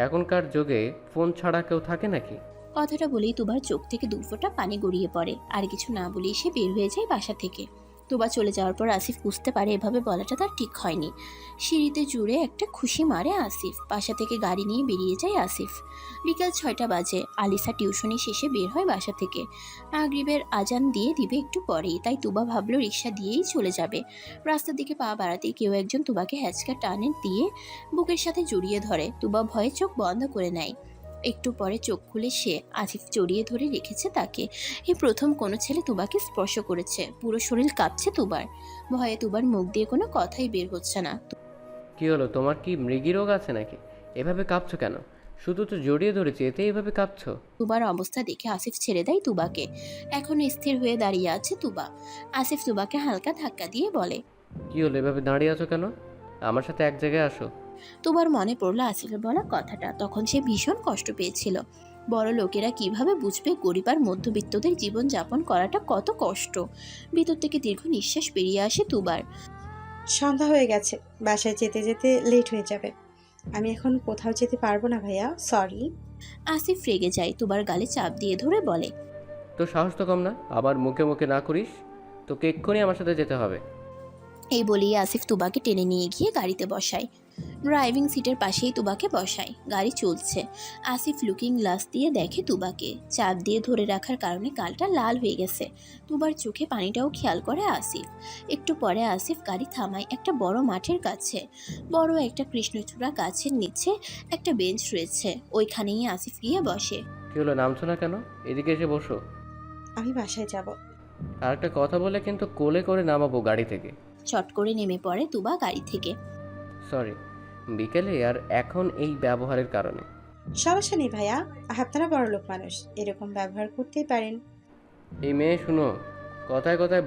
এখনকার যুগে ফোন ছাড়া কেউ থাকে নাকি? কথাটা বলেই তুবার চোখ থেকে 2 ফোঁটা পানি গড়িয়ে পড়ে। আর কিছু না বলেই সে বের হয়ে যায় বাসা থেকে। তুবা চলে যাওয়ার পর আসিফ বুঝতে পারে এভাবে বলাটা তার ঠিক হয়নি। সিঁড়িতে জুড়ে একটা খুশি মারে আসিফ। বাসা থেকে গাড়ি নিয়ে বেরিয়ে যায় আসিফ। বিকাল 6টা বাজে। আলিসা টিউশনি শেষে বের হয় বাসা থেকে। মাগরিবের আজান দিয়ে দিবে একটু পরেই, তাই তুবা ভাবলো রিক্সা দিয়েই চলে যাবে। রাস্তার দিকে পা বাড়াতেই কেউ একজন তুবাকে হ্যাচকা টানে দিয়ে বুকের সাথে জড়িয়ে ধরে। তুবা ভয়ে চোখ বন্ধ করে নেয়। একটু পরে চোখ খুলে সে আসিফ জড়িয়ে ধরে রেখেছে তাকে। এই প্রথম কোনো ছেলে তুবাকে স্পর্শ করেছে। পুরো শরীর কাঁপছে তুবার। ভয়ে তুবার মুখ দিয়ে কোনো কথাই বের হচ্ছে না। কি হলো, তোমার কি মৃগী রোগ আছে নাকি? এভাবে কাঁপছো কেন? শুধু তো জড়িয়ে ধরেছি, এতেই এভাবে কাঁপছো? তুবার অবস্থা দেখে আসিফ ছেড়ে দেয় তুবাকে। এখন স্থির হয়ে দাঁড়িয়ে আছে তুবা। আসিফ তুবাকে হালকা ধাক্কা দিয়ে বলে, কি হলো, এভাবে দাঁড়িয়ে আছো কেন? আমার সাথে এক জায়গায় আসো। তুবার মনে পড়লো আসিফের বলা কথাটা। তখন সে ভীষণ কষ্ট পেয়েছিল। বড় লোকেরা কিভাবে বুঝবে গরিব আর মধ্যবিত্তদের জীবন যাপন করাটা কত কষ্ট। ভিতর থেকে দীর্ঘ নিঃশ্বাস বেরিয়ে আসে তুবার। সন্ধ্যা হয়ে গেছে, বাসায় যেতে যেতে লেট হয়ে যাবে। আমি এখন কোথাও যেতে পারবো না ভাইয়া, সরি। আসিফ রেগে যায়, তুবার গালে চাপ দিয়ে ধরে বলে, তো সাহস তো কম না, আবার মুখে মুখে না করিস। তোকে এক্ষুনি আমার সাথে যেতে হবে। এই বলেই আসিফ তুবাকে টেনে নিয়ে গিয়ে গাড়িতে বসায়। ড্রাইভিং সিটের পাশেই তুবাকে বসায়। গাড়ি চলছে। আসিফ লুকিং গ্লাস দিয়ে দেখে তুবাকে। চাপ দিয়ে ধরে রাখার কারণে গালটা লাল হয়ে গেছে। তুবার চোখে পানিটাও খেয়াল করে আসিফ। একটু পরে আসিফ গাড়ি থামায় একটা বড় মাঠের কাছে। বড় একটা কৃষ্ণচূড়া গাছের নিচে একটা বেঞ্চ রয়েছে, ওইখানেই আসিফ গিয়ে বসে। কি হলো, নামছো না কেন? এদিকে এসে বসো। আমি বাসায় যাব। আর একটা কথা বলে কিন্তু কোলে করে নামাবো গাড়ি থেকে। চট করে নেমে পড়ে তুবা গাড়ি থেকে। সরি, বিকেলে আর এখন এই ব্যবহারের কারণে। সমস্যা নেই ভাইয়া, আপনারা বড়লোক মানুষ, এরকম ব্যবহার করতেই পারেন। এই মেয়ে শুনো, কথায় কথায়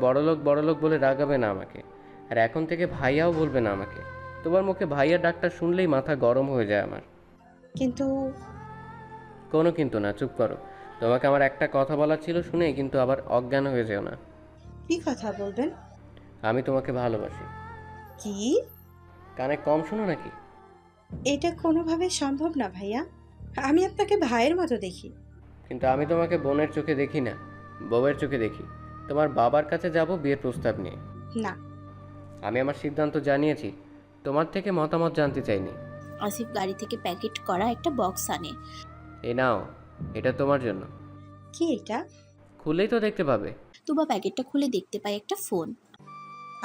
বড়লোক বলে রাগাবে না আমাকে। আর এখন থেকে ভাইয়াও বলবে না আমাকে। তোমার মুখে ভাইয়া ডাকটা শুনলেই মাথা গরম হয়ে যায় আমার। কিন্তু কোনো কিন্তু না, চুপ করো। তোমাকে আমার একটা কথা বলার ছিল, শুনে কিন্তু আবার অজ্ঞান হয়ে যেও না। কি কথা বলবেন? আমি তোমাকে ভালোবাসি। কি? কানে কম শোনো নাকি? এটা কোনোভাবে সম্ভব না ভাইয়া, আমি আপনাকে ভাইয়ের মতো দেখি। কিন্তু আমি তোমাকে বোনের চোখে দেখি না, বউয়ের চোখে দেখি। তোমার বাবার কাছে যাব বিয়ের প্রস্তাব নিয়ে। না। আমি আমার সিদ্ধান্ত জানিয়েছি, তোমার থেকে মতামত জানতে চাইনি। আসিফ গাড়ি থেকে প্যাকেট করা একটা বক্স আনে। এই নাও, এটা তোমার জন্য। কি এটা? খুললেই তো দেখতে পাবে। তুবা প্যাকেটটা খুলে দেখতে পায় একটা ফোন।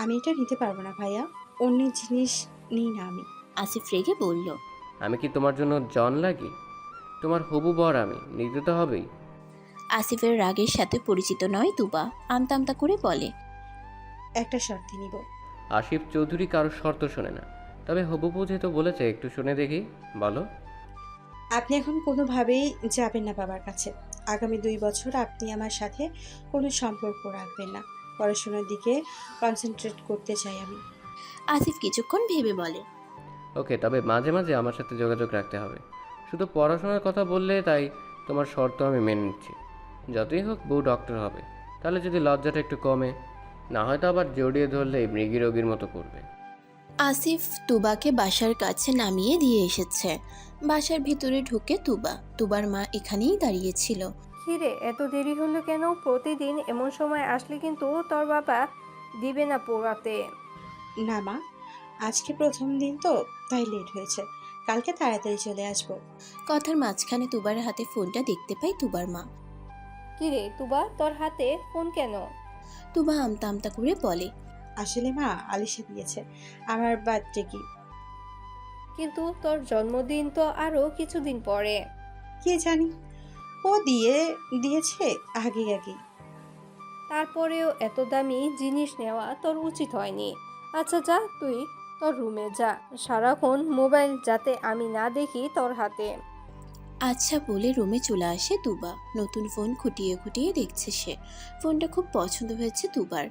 আমি এটা নিতে পারবো না ভাইয়া, অন্যের জিনিস নিই না আমি। আসিফ রেগে বলল। আমি কি তোমার জন্য জন লাগি? তোমার হবু বর আমি, নিতে তো হবেই। আসিফের রাগের সাথে পরিচিত নয় তুবা, আমতা আমতা করে বলে। একটা শর্তে নিব। আসিফ চৌধুরী কারোর শর্ত শোনে না, তবে হবু বুঝে তো বলেছে, একটু শুনে দেখি, বলো। আপনি এখন কোনোভাবেই যাবেন না বাবার কাছে। আগামী 2 বছর আপনি আমার সাথে কোনো সম্পর্ক রাখবেন না। পড়াশোনার দিকে কনসেন্ট্রেট করতে চাই আমি। আসিফ কিছুক্ষণ ভেবে বলে। ওকে, তবে মাঝে মাঝে আমার সাথে যোগাযোগ রাখতে হবে। শুধু পড়াশোনার কথা বললে তাই তোমার শর্ত আমি মেনে নিচ্ছি। যতই হোক বউ ডক্টর হবে, তাহলে যদি লজ্জাটা একটু কমে, না হয়তো আবার জড়িয়ে ধরলেই মৃগী রোগীর মতো করবে। আসিফ তুবাকে বাসার কাছে নামিয়ে দিয়ে এসেছে। বাসার ভিতরে ঢুকে তুবার মা এখানেই দাঁড়িয়েছিল। কিরে, এত দেরি হলো কেন? প্রতিদিন এমন সময় আসলে কিন্তু তোর বাবা দিবে না পোড়াতে। না মা, আজকে প্রথম দিন তো তাই লেট হয়েছে, কালকে তাড়াতাড়ি চলে আসবো। কথার মাঝখানে তুবার হাতে ফোনটা দেখতে পায় তুবার মা। কিরে তুবা, তোর হাতে ফোন কেন? তুবা আমতা আমতা করে বলে। আসলে মা, আলিশা দিয়েছে আমার বার্থডে গিফট। কিন্তু তোর জন্মদিন তো আরো কিছুদিন পরে। কে জানি, ও দিয়েছে আগে আগে। তারপরেও এত দামি জিনিস নেওয়া তোর উচিত হয়নি। আচ্ছা যা, তুই তোর রুমে যা, সারাক্ষণ মোবাইল যাতে আমি না দেখি তোর হাতে। আচ্ছা বলে রুমে চলে আসে তুবা। নতুন ফোন খুঁটিয়ে খুঁটিয়ে দেখছে সে। ফোনটা খুব পছন্দ হয়েছে তুবার।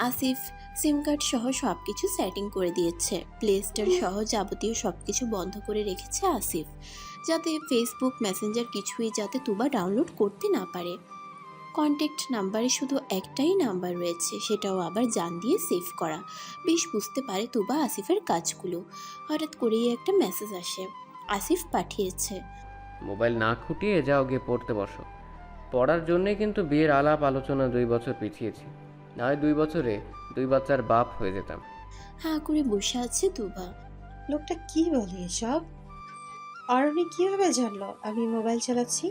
আসিফ সিম কার্ড সহ সব কিছু সেটিং করে দিয়েছে। প্লে স্টোর সহ যাবতীয় সব কিছু বন্ধ করে রেখেছে আসিফ, যাতে ফেসবুক মেসেঞ্জার কিছুই যাতে তুবা ডাউনলোড করতে না পারে। কন্ট্যাক্ট নাম্বারে শুধু একটাই নাম্বার রয়েছে, সেটাও আবার জান দিয়ে সেভ করা। বেশ বুঝতে পারে তুবা আসিফের কাজগুলো। হঠাৎ করেই একটা মেসেজ আসে, আসিফ পাঠিয়েছে। মোবাইল না খুঁটিয়ে যাও, গিয়ে পড়তে বসো। পড়ার জন্যে কিন্তু বিয়ের আলাপ আলোচনা 2 বছর পিছিয়েছি, না হয় 2 বছরে 2 বাচ্চার বাপ হয়ে যেতাম। হাঁ করে বসে আছে তুবা। লোকটা কি বলে এসব? অরণি কিভাবে জানলো আমি মোবাইল চালাচ্ছি?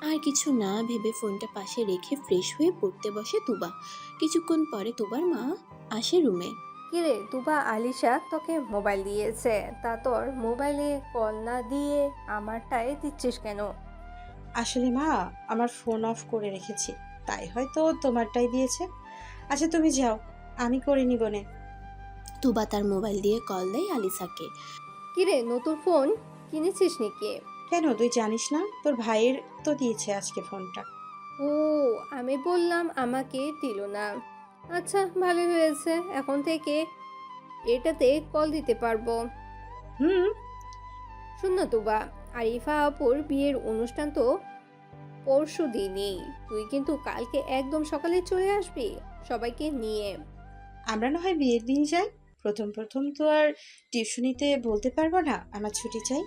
আর কিছু না ভেবে ফোনটা পাশে রেখে ফ্রেশ হয়ে পড়তে বসে তুবা। কিছুক্ষণ পরে তুবার মা আসে রুমে। কিরে তুবা, আলিশা তোকে মোবাইল দিয়েছে, তা তোর মোবাইলে কল না দিয়ে আমারটায় দিচ্ছিস কেন? আসলে মা, আমার ফোন অফ করে রেখেছি, তাই হয়তো তোমারটাই দিয়েছে। আচ্ছা তুমি যাও, আমি করে নিব নে। তুবা তার মোবাইল দিয়ে কল দেয় আলিসাকে। কিরে, নতুন ফোন কিনেছিস নাকি? কেন, তুই জানিস না? তোর ভাইয়ের তো দিয়েছে আজকে ফোনটা। ও, আমি বললাম আমাকে দিল না। আচ্ছা ভালো হয়েছে, এখন থেকে এটাতে কল দিতে পারবো। হুম। শোন না তুবা, আরিফা আপুর বিয়ের অনুষ্ঠান তো পরশু দিনই, তুই কিন্তু কালকে একদম সকালে চলে আসবি সবাইকে নিয়ে। আমরা না হয় বিয়ের দিন যাই, প্রথম প্রথম তো আর টিউশনিতে বলতে পারবো না আমার ছুটি চাই।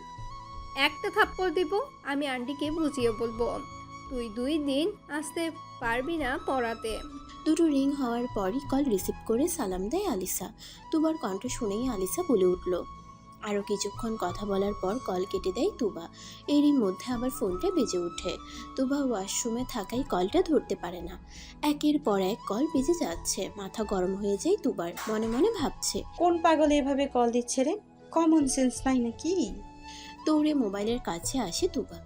একটা থাপ্পড় দিব, আমি আন্টিকে বুঝিয়ে বলবো তুই 2 দিন আসতে পারবি না পড়াতে। দুটো রিং হওয়ার পরই কল রিসিভ করে সালাম দেয় আলিসা। তুবার কণ্ঠ শুনেই আলিসা বলে উঠল। আরও কিছুক্ষণ কথা বলার পর কল কেটে দেয় তুবা। এরই মধ্যে আবার ফোনটা বেজে ওঠে। তুবা ওয়াশরুমে থাকায় কলটা ধরতে পারে না। একের পর এক কল বেজে যাচ্ছে। মাথা গরম হয়ে যায় তুবার, মনে মনে ভাবছে, কোন পাগল এভাবে কল দিচ্ছে রে? কমন সেন্স নাই নাকি? দৌড়ে মোবাইলের কাছে আসে তুবা।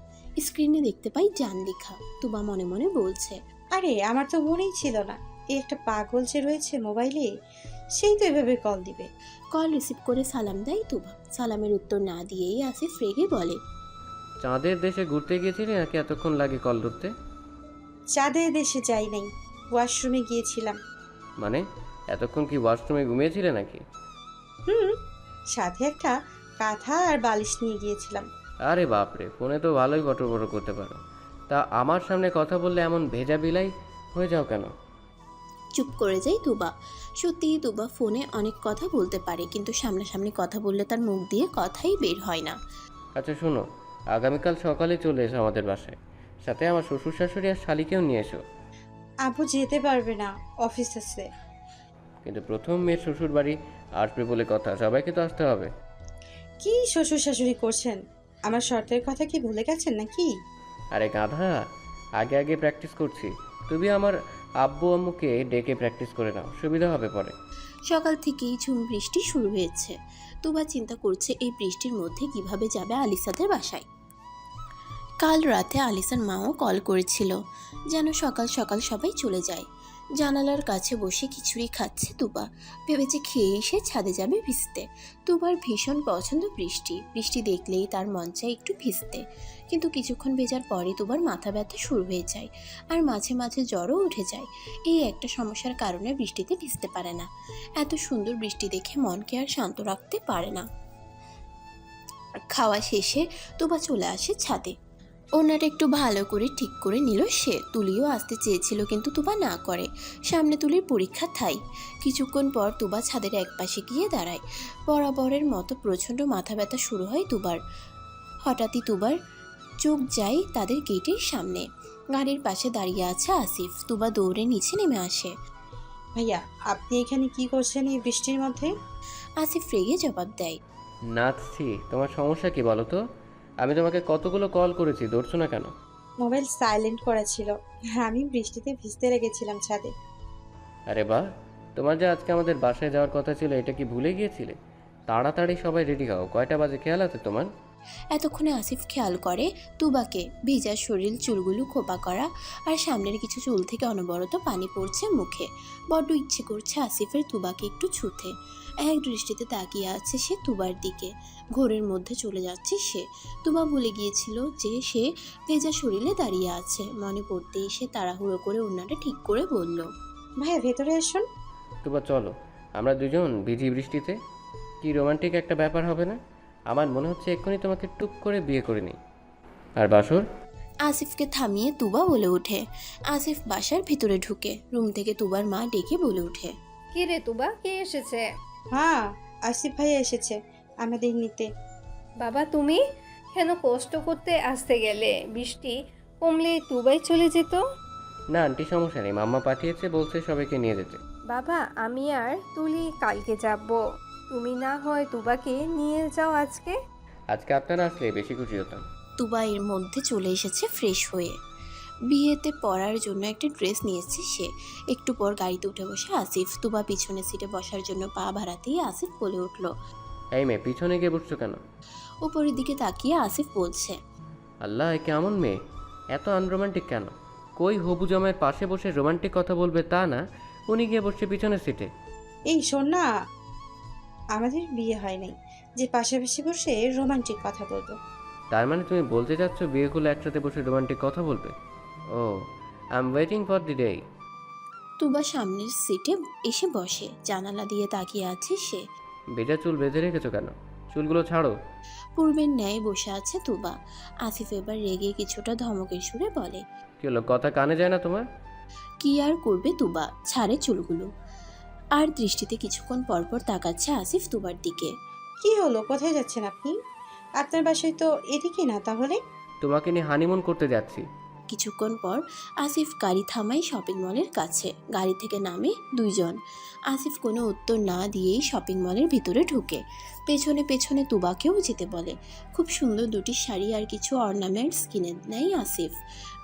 স্ক্রিনে দেখতে পাই জান লেখা। তুবা মনে মনে বলছে, আরে আমার তো মনেই ছিল না এই একটা পাগল যে রয়েছে মোবাইলে, সেই তো এভাবে কল দিবে। কল রিসিভ করে সালাম দেয় তুবা। সালামের উত্তর না দিয়েই আসিফ রেগে বলে, চাঁদের দেশে ঘুরতে গিয়েছিলি নাকি এতক্ষণ লাগে কল ধরতে? চাঁদের দেশে যাই নাই, ওয়াশরুমে গিয়েছিলাম। মানে এতক্ষণ কি ওয়াশরুমে ঘুমিয়েছিলে নাকি? হুম, সাথে একটা কাঁথা আর বালিশ নিয়ে গিয়েছিলাম। আরে বাপরে, ফোনে তো ভালোই বটর বটর করতে পারো, তা আমার সামনে কথা বললে এমন ভেজা বিলাই হয়ে যাও কেন? চুপ করে যায় তুবা। সত্যিই তুবা ফোনে অনেক কথা বলতে পারে, কিন্তু সামনাসামনি কথা বললে তার মুখ দিয়ে কথাই বের হয় না। আচ্ছা শোনো, আগামীকাল সকালে চলে এসো আমাদের বাসায়, সাথে আমার শ্বশুর শাশুড়ি আর শালিকেও নিয়ে এসো। আব্বু যেতে পারবে না, অফিস আছে। কিন্তু প্রথম মেয়ের শ্বশুর বাড়ি আসবে বলে কথা, সবাইকে তো আসতে হবে। কি শ্বশুর শাশুড়ি করছেন? আমার শর্তের কথা কি ভুলে গেছেন নাকি? আরে গাধা, আগে আগে প্র্যাকটিস করছি, তুমি আমার আব্বু আম্মুকে ডেকে প্র্যাকটিস করে নাও, সুবিধা হবে পরে। সকাল থেকেই ঝুম বৃষ্টি শুরু হয়েছে। তুবা চিন্তা করছে এই বৃষ্টির মধ্যে কিভাবে যাবে আলিসাদের বাসায়। কাল রাতে আলিসার মাও কল করেছিল যেন সকাল সকাল সবাই চলে যায়। জানালার কাছে বসে খিচুড়ি খাচ্ছে তুবা, ভেবেছে খেয়ে এসে ছাদে যাবে ভিজতে। তুবার ভীষণ পছন্দ বৃষ্টি, বৃষ্টি দেখলেই তার মন চায় একটু ভিজতে। কিন্তু কিছুক্ষণ ভেজার পরে তুবার মাথা ব্যথা শুরু হয়ে যায়, আর মাঝে মাঝে জ্বরও উঠে যায়। এই একটা সমস্যার কারণে বৃষ্টিতে ভিজতে পারে না। এত সুন্দর বৃষ্টি দেখে মনকে আর শান্ত রাখতে পারে না। খাওয়া শেষে তুবা চলে আসে ছাদে। ওনাটা একটু ভালো করে ঠিক করে নিল সে। তুলিও আসতে চেয়েছিল কিন্তু তুবা না করে, সামনে তুলির পরীক্ষা থাই। কিছুক্ষণ পর তুবা ছাদের একপাশে গিয়ে দাঁড়ায়। বরাবরের মতো প্রচণ্ড মাথা ব্যথা শুরু হয় তুবার। হঠাৎই তুবার চোখ যায় তাদের গেটের সামনে। গাড়ির পাশে দাঁড়িয়ে আছে আসিফ। তুবা দৌড়ে নিচে নেমে আসে। ভাইয়া, আপনি এখানে কি করছেন এই বৃষ্টির মধ্যে? আসিফ রেগে জবাব দেয়। নাচছি, তোমার সমস্যা কি বলো তো? আমি তোমাকে কতগুলো কল করেছি, ধরছো না কেন? মোবাইল সাইলেন্ট করা ছিল, আমি বৃষ্টিতে ভিজতে লেগেছিলাম ছাদে। আরে বাহ, তোমার যে আজকে আমাদের বাসায় যাওয়ার কথা ছিল, এটা কি ভুলে গিয়েছিলে? তাড়াতাড়ি সবাই রেডি হও, কয়টা বাজে খেয়াল আছে তোমার? এতক্ষণে আসিফ খেয়াল করে তুবাকে, ভেজা শরীর, চুলগুলো খোপা করা, আর সামনের কিছু চুল থেকে অনবরত পানি পড়ছে মুখে। বড্ড ইচ্ছে করছে আসিফের তুবাকে একটু ছুঁতে। এক দৃষ্টিতে তাকিয়ে আছে সে তুবার দিকে। ঘোরের মধ্যে চলে যাচ্ছে সে। তুবা ভুলে গিয়েছিল যে সে ভেজা শরীরে দাঁড়িয়ে আছে। মনে পড়তেই সে তাড়াহুড়ো করে ওনাটা ঠিক করে বলল। ভাইয়া, ভেতরে আসুন। তোবা চলো, আমরা দুজন ভিজি বৃষ্টিতে, কি রোমান্টিক একটা ব্যাপার হবে না? আমার মনে হচ্ছে এক্ষুনি তোমাকে টুক করে বিয়ে করে নিই। আর বাসর? আসিফকে থামিয়ে তুবা বলে ওঠে। আসিফ বাসার ভিতরে ঢুকে। রুম থেকে তুবার মা ডেকে বলে ওঠে। কি রে তুবা, কে এসেছে? হ্যাঁ, আসিফ ভাইয়া এসেছে আমাদের নিতে। বাবা তুমি কেন কষ্ট করতে আসতে গেলে? বৃষ্টি কমলে তুবাই চলে যেত। না আন্টি, সমস্যা নেই, মাম্মা পাঠিয়েছে, বলছে সবাইকে নিয়ে যেতে। বাবা আমি আর তুলি কালকে যাব, তুমি না হয় তুবাকে নিয়ে যাও আজকে। আজকে আপনারা আসলে বেশি খুশি হতাম। তুবা এর মধ্যে চলে এসেছে ফ্রেশ হয়ে। বিয়েতে পরার জন্য একটা ড্রেস নিয়েছে সে। একটু পর গাড়িতে উঠে বসে আসিফ। তুবা পিছনের সিটে বসার জন্য পা বাড়াতেই আসিফ বলে উঠল। এই মেয়ে, পিছনে গিয়ে বসছো কেন? উপরের দিকে তাকিয়ে আসিফ বলছে। আল্লাহ, এ কেমন মেয়ে, এত আনরোমান্টিক কেন? কই হবু জামাইয়ের পাশে বসে রোমান্টিক কথা বলবে তা না, উনি গিয়ে বসছে পিছনের সিটে। এই শোন না, আমাদের বিয়ে হয় নাই যে পাশাপাশি বসে রোমান্টিক কথা বলবো। তার মানে তুমি বলতে চাচ্ছ বিয়ে করলে একসাথে বসে রোমান্টিক কথা বলবে? ও, I am waiting for the day. Tuba সামনের সিটে এসে বসে। জানালা দিয়ে তাকিয়ে আছে সে। ভেজা চুল বেঁধে রেখেছো কেন? চুলগুলো ছাড়ো। পূর্বের ন্যায় বসে আছে তুবা। আসিফ এবার রেগে কিছুটা ধমকের সুরে বলে। কি হলো, কথা কানে যায় না তোমার? কি আর করবে তুবা, ছাড়ে চুলগুলো। আর দৃষ্টিতে কিছুক্ষণ পরপর তাকাচ্ছে আসিফ তুবার দিকে। কি হলো, কোথায় যাচ্ছেন আপনি? আপনার বাসায় তো এদিকে না তাহলে? তোমাকে নিয়ে হানিমুন করতে যাচ্ছি। কিছুক্ষণ পর আসিফ গাড়ি থামায় শপিং মলের কাছে। গাড়ি থেকে নামে দুইজন। আসিফ কোনো উত্তর না দিয়েই শপিং মলের ভিতরে ঢুকে। পেছনে পেছনে তুবাকেও যেতে বলে। খুব সুন্দর দুটি শাড়ি আর কিছু অর্নামেন্টস কিনে নেয় আসিফ।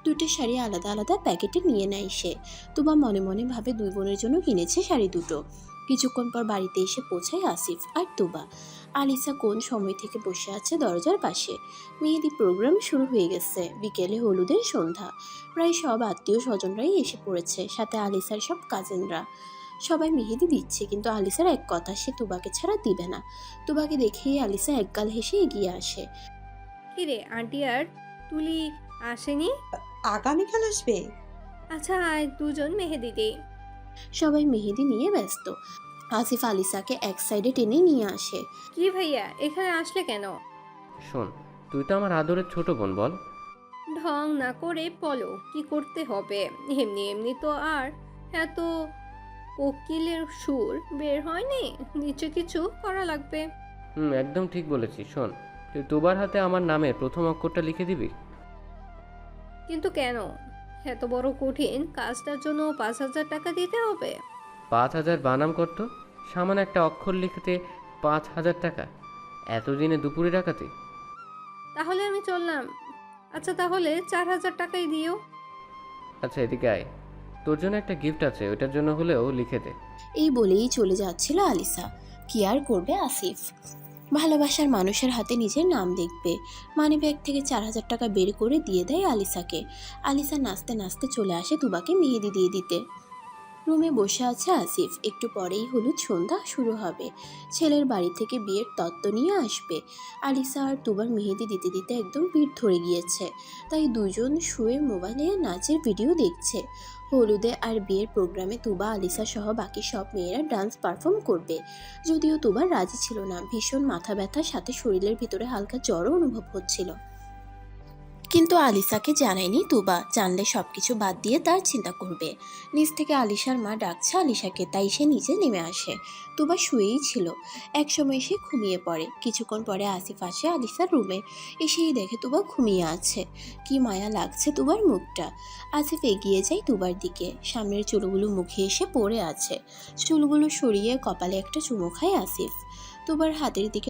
দুটো শাড়ি আলাদা আলাদা প্যাকেটে নিয়ে নেয় সে। তুবা মনে মনে ভাবে দুই বোনের জন্য কিনেছে শাড়ি দুটো। কিছুক্ষণ পর বাড়িতে এসে পৌঁছায় আসিফ আর তুবা। আলিসা কোন সময় থেকে বসে আছে দরজার পাশে। মেহেদি প্রোগ্রাম শুরু হয়ে গেছে। বিকেলে হলুদের সন্ধ্যা। প্রায় সব আত্মীয় স্বজনরাই এসে পড়েছে, সাথে আলিসার সব কাজিনরা। সবাই মেহেদি দিচ্ছে, কিন্তু আলিসার এক কথা, সে তুবাকে ছাড়া দিবে না। তুবাকে দেখেই আলিসা একগাল হেসে এগিয়ে আসে। কি রে আন্টি আর তুলি আসেনি? আগামীকাল আসবে? আচ্ছা আয় দুজন মেহেদি দিই। সবাই মেহেদি নিয়ে ব্যস্ত। আসিফ আলিসাকে এক সাইডে টেনে নিয়ে আসে। কি ভাইয়া এখানে আসলে কেন? শোন, তুই তো আমার আদরের ছোট বোন, বল। ঢং না করে বলো কি করতে হবে। এমনি এমনি তো আর এত কোকিলের সুর বের হয়নি, নিচে কিছু করা লাগবে। একদম ঠিক বলেছিস। শোন, তুই তোবার হাতে আমার নামের প্রথম অক্ষরটা লিখে দিবি। কিন্তু কেন? এত বড় কঠিন কাজটার জন্য 5,000 টাকা দিতে হবে? 5,000 বানাম করতো, সামান্য একটা অক্ষর লিখতে 5,000 টাকা? এতদিনে দুপুরে ডাকাতি? তাহলে আমি চললাম। আচ্ছা তাহলে 4,000 টাকাই দিও। আচ্ছা এদিকে আয়। তোর জন্য একটা গিফট আছে, ওইটার জন্য হলেও লিখে দে। এই বলেই চলে যাচ্ছিল আলিসা। কি আর করবে আসিফ, ভালোবাসার মানুষের হাতে নিজের নাম দেখবে। মানিব্যাগ থেকে 4,000 টাকা বের করে দিয়ে দেয় আলিসাকে। আলিসা নাচতে নাচতে চলে আসে তুবাকে মেহেদি দিয়ে দিতে। রুমে বসে আছে আসিফ। একটু পরেই হলুদ সন্ধ্যা শুরু হবে। ছেলের বাড়ি থেকে বিয়ের তত্ত্ব নিয়ে আসবে। আলিসা আর তুবার মেহেদি দিতে দিতে একদম পিঠ ধরে গিয়েছে, তাই দুজন শুয়ে মোবাইলে নাচের ভিডিও দেখছে। হলুদে আর বিয়ের প্রোগ্রামে তুবা, আলিসা সহ বাকি সব মেয়েরা ডান্স পারফর্ম করবে। যদিও তুবার রাজি ছিল না, ভীষণ মাথা ব্যথার সাথে শরীরের ভিতরে হালকা জ্বরও অনুভব হচ্ছিল। কিন্তু আলিসাকে জানায়নি তুবা, জানলে সবকিছু বাদ দিয়ে তার চিন্তা করবে। নিচ থেকে আলিশার মা ডাকছে আলিশাকে, তাই সে নিচে নেমে আসে। তুবা শুয়েই ছিল। একসময় সে ঘুমিয়ে পড়ে। কিছুক্ষণ পরে আসিফ আসে আলিশার রুমে। এসেই দেখে তুবা ঘুমিয়ে আছে। কি মায়া লাগছে তুবার মুখটা। আসিফ এগিয়ে যায় তুবার দিকে। সামনের চুলগুলো মুখে এসে পড়ে আছে। চুলগুলো সরিয়ে কপালে একটা চুমু খায় আসিফ। তুবার হাতের দিকে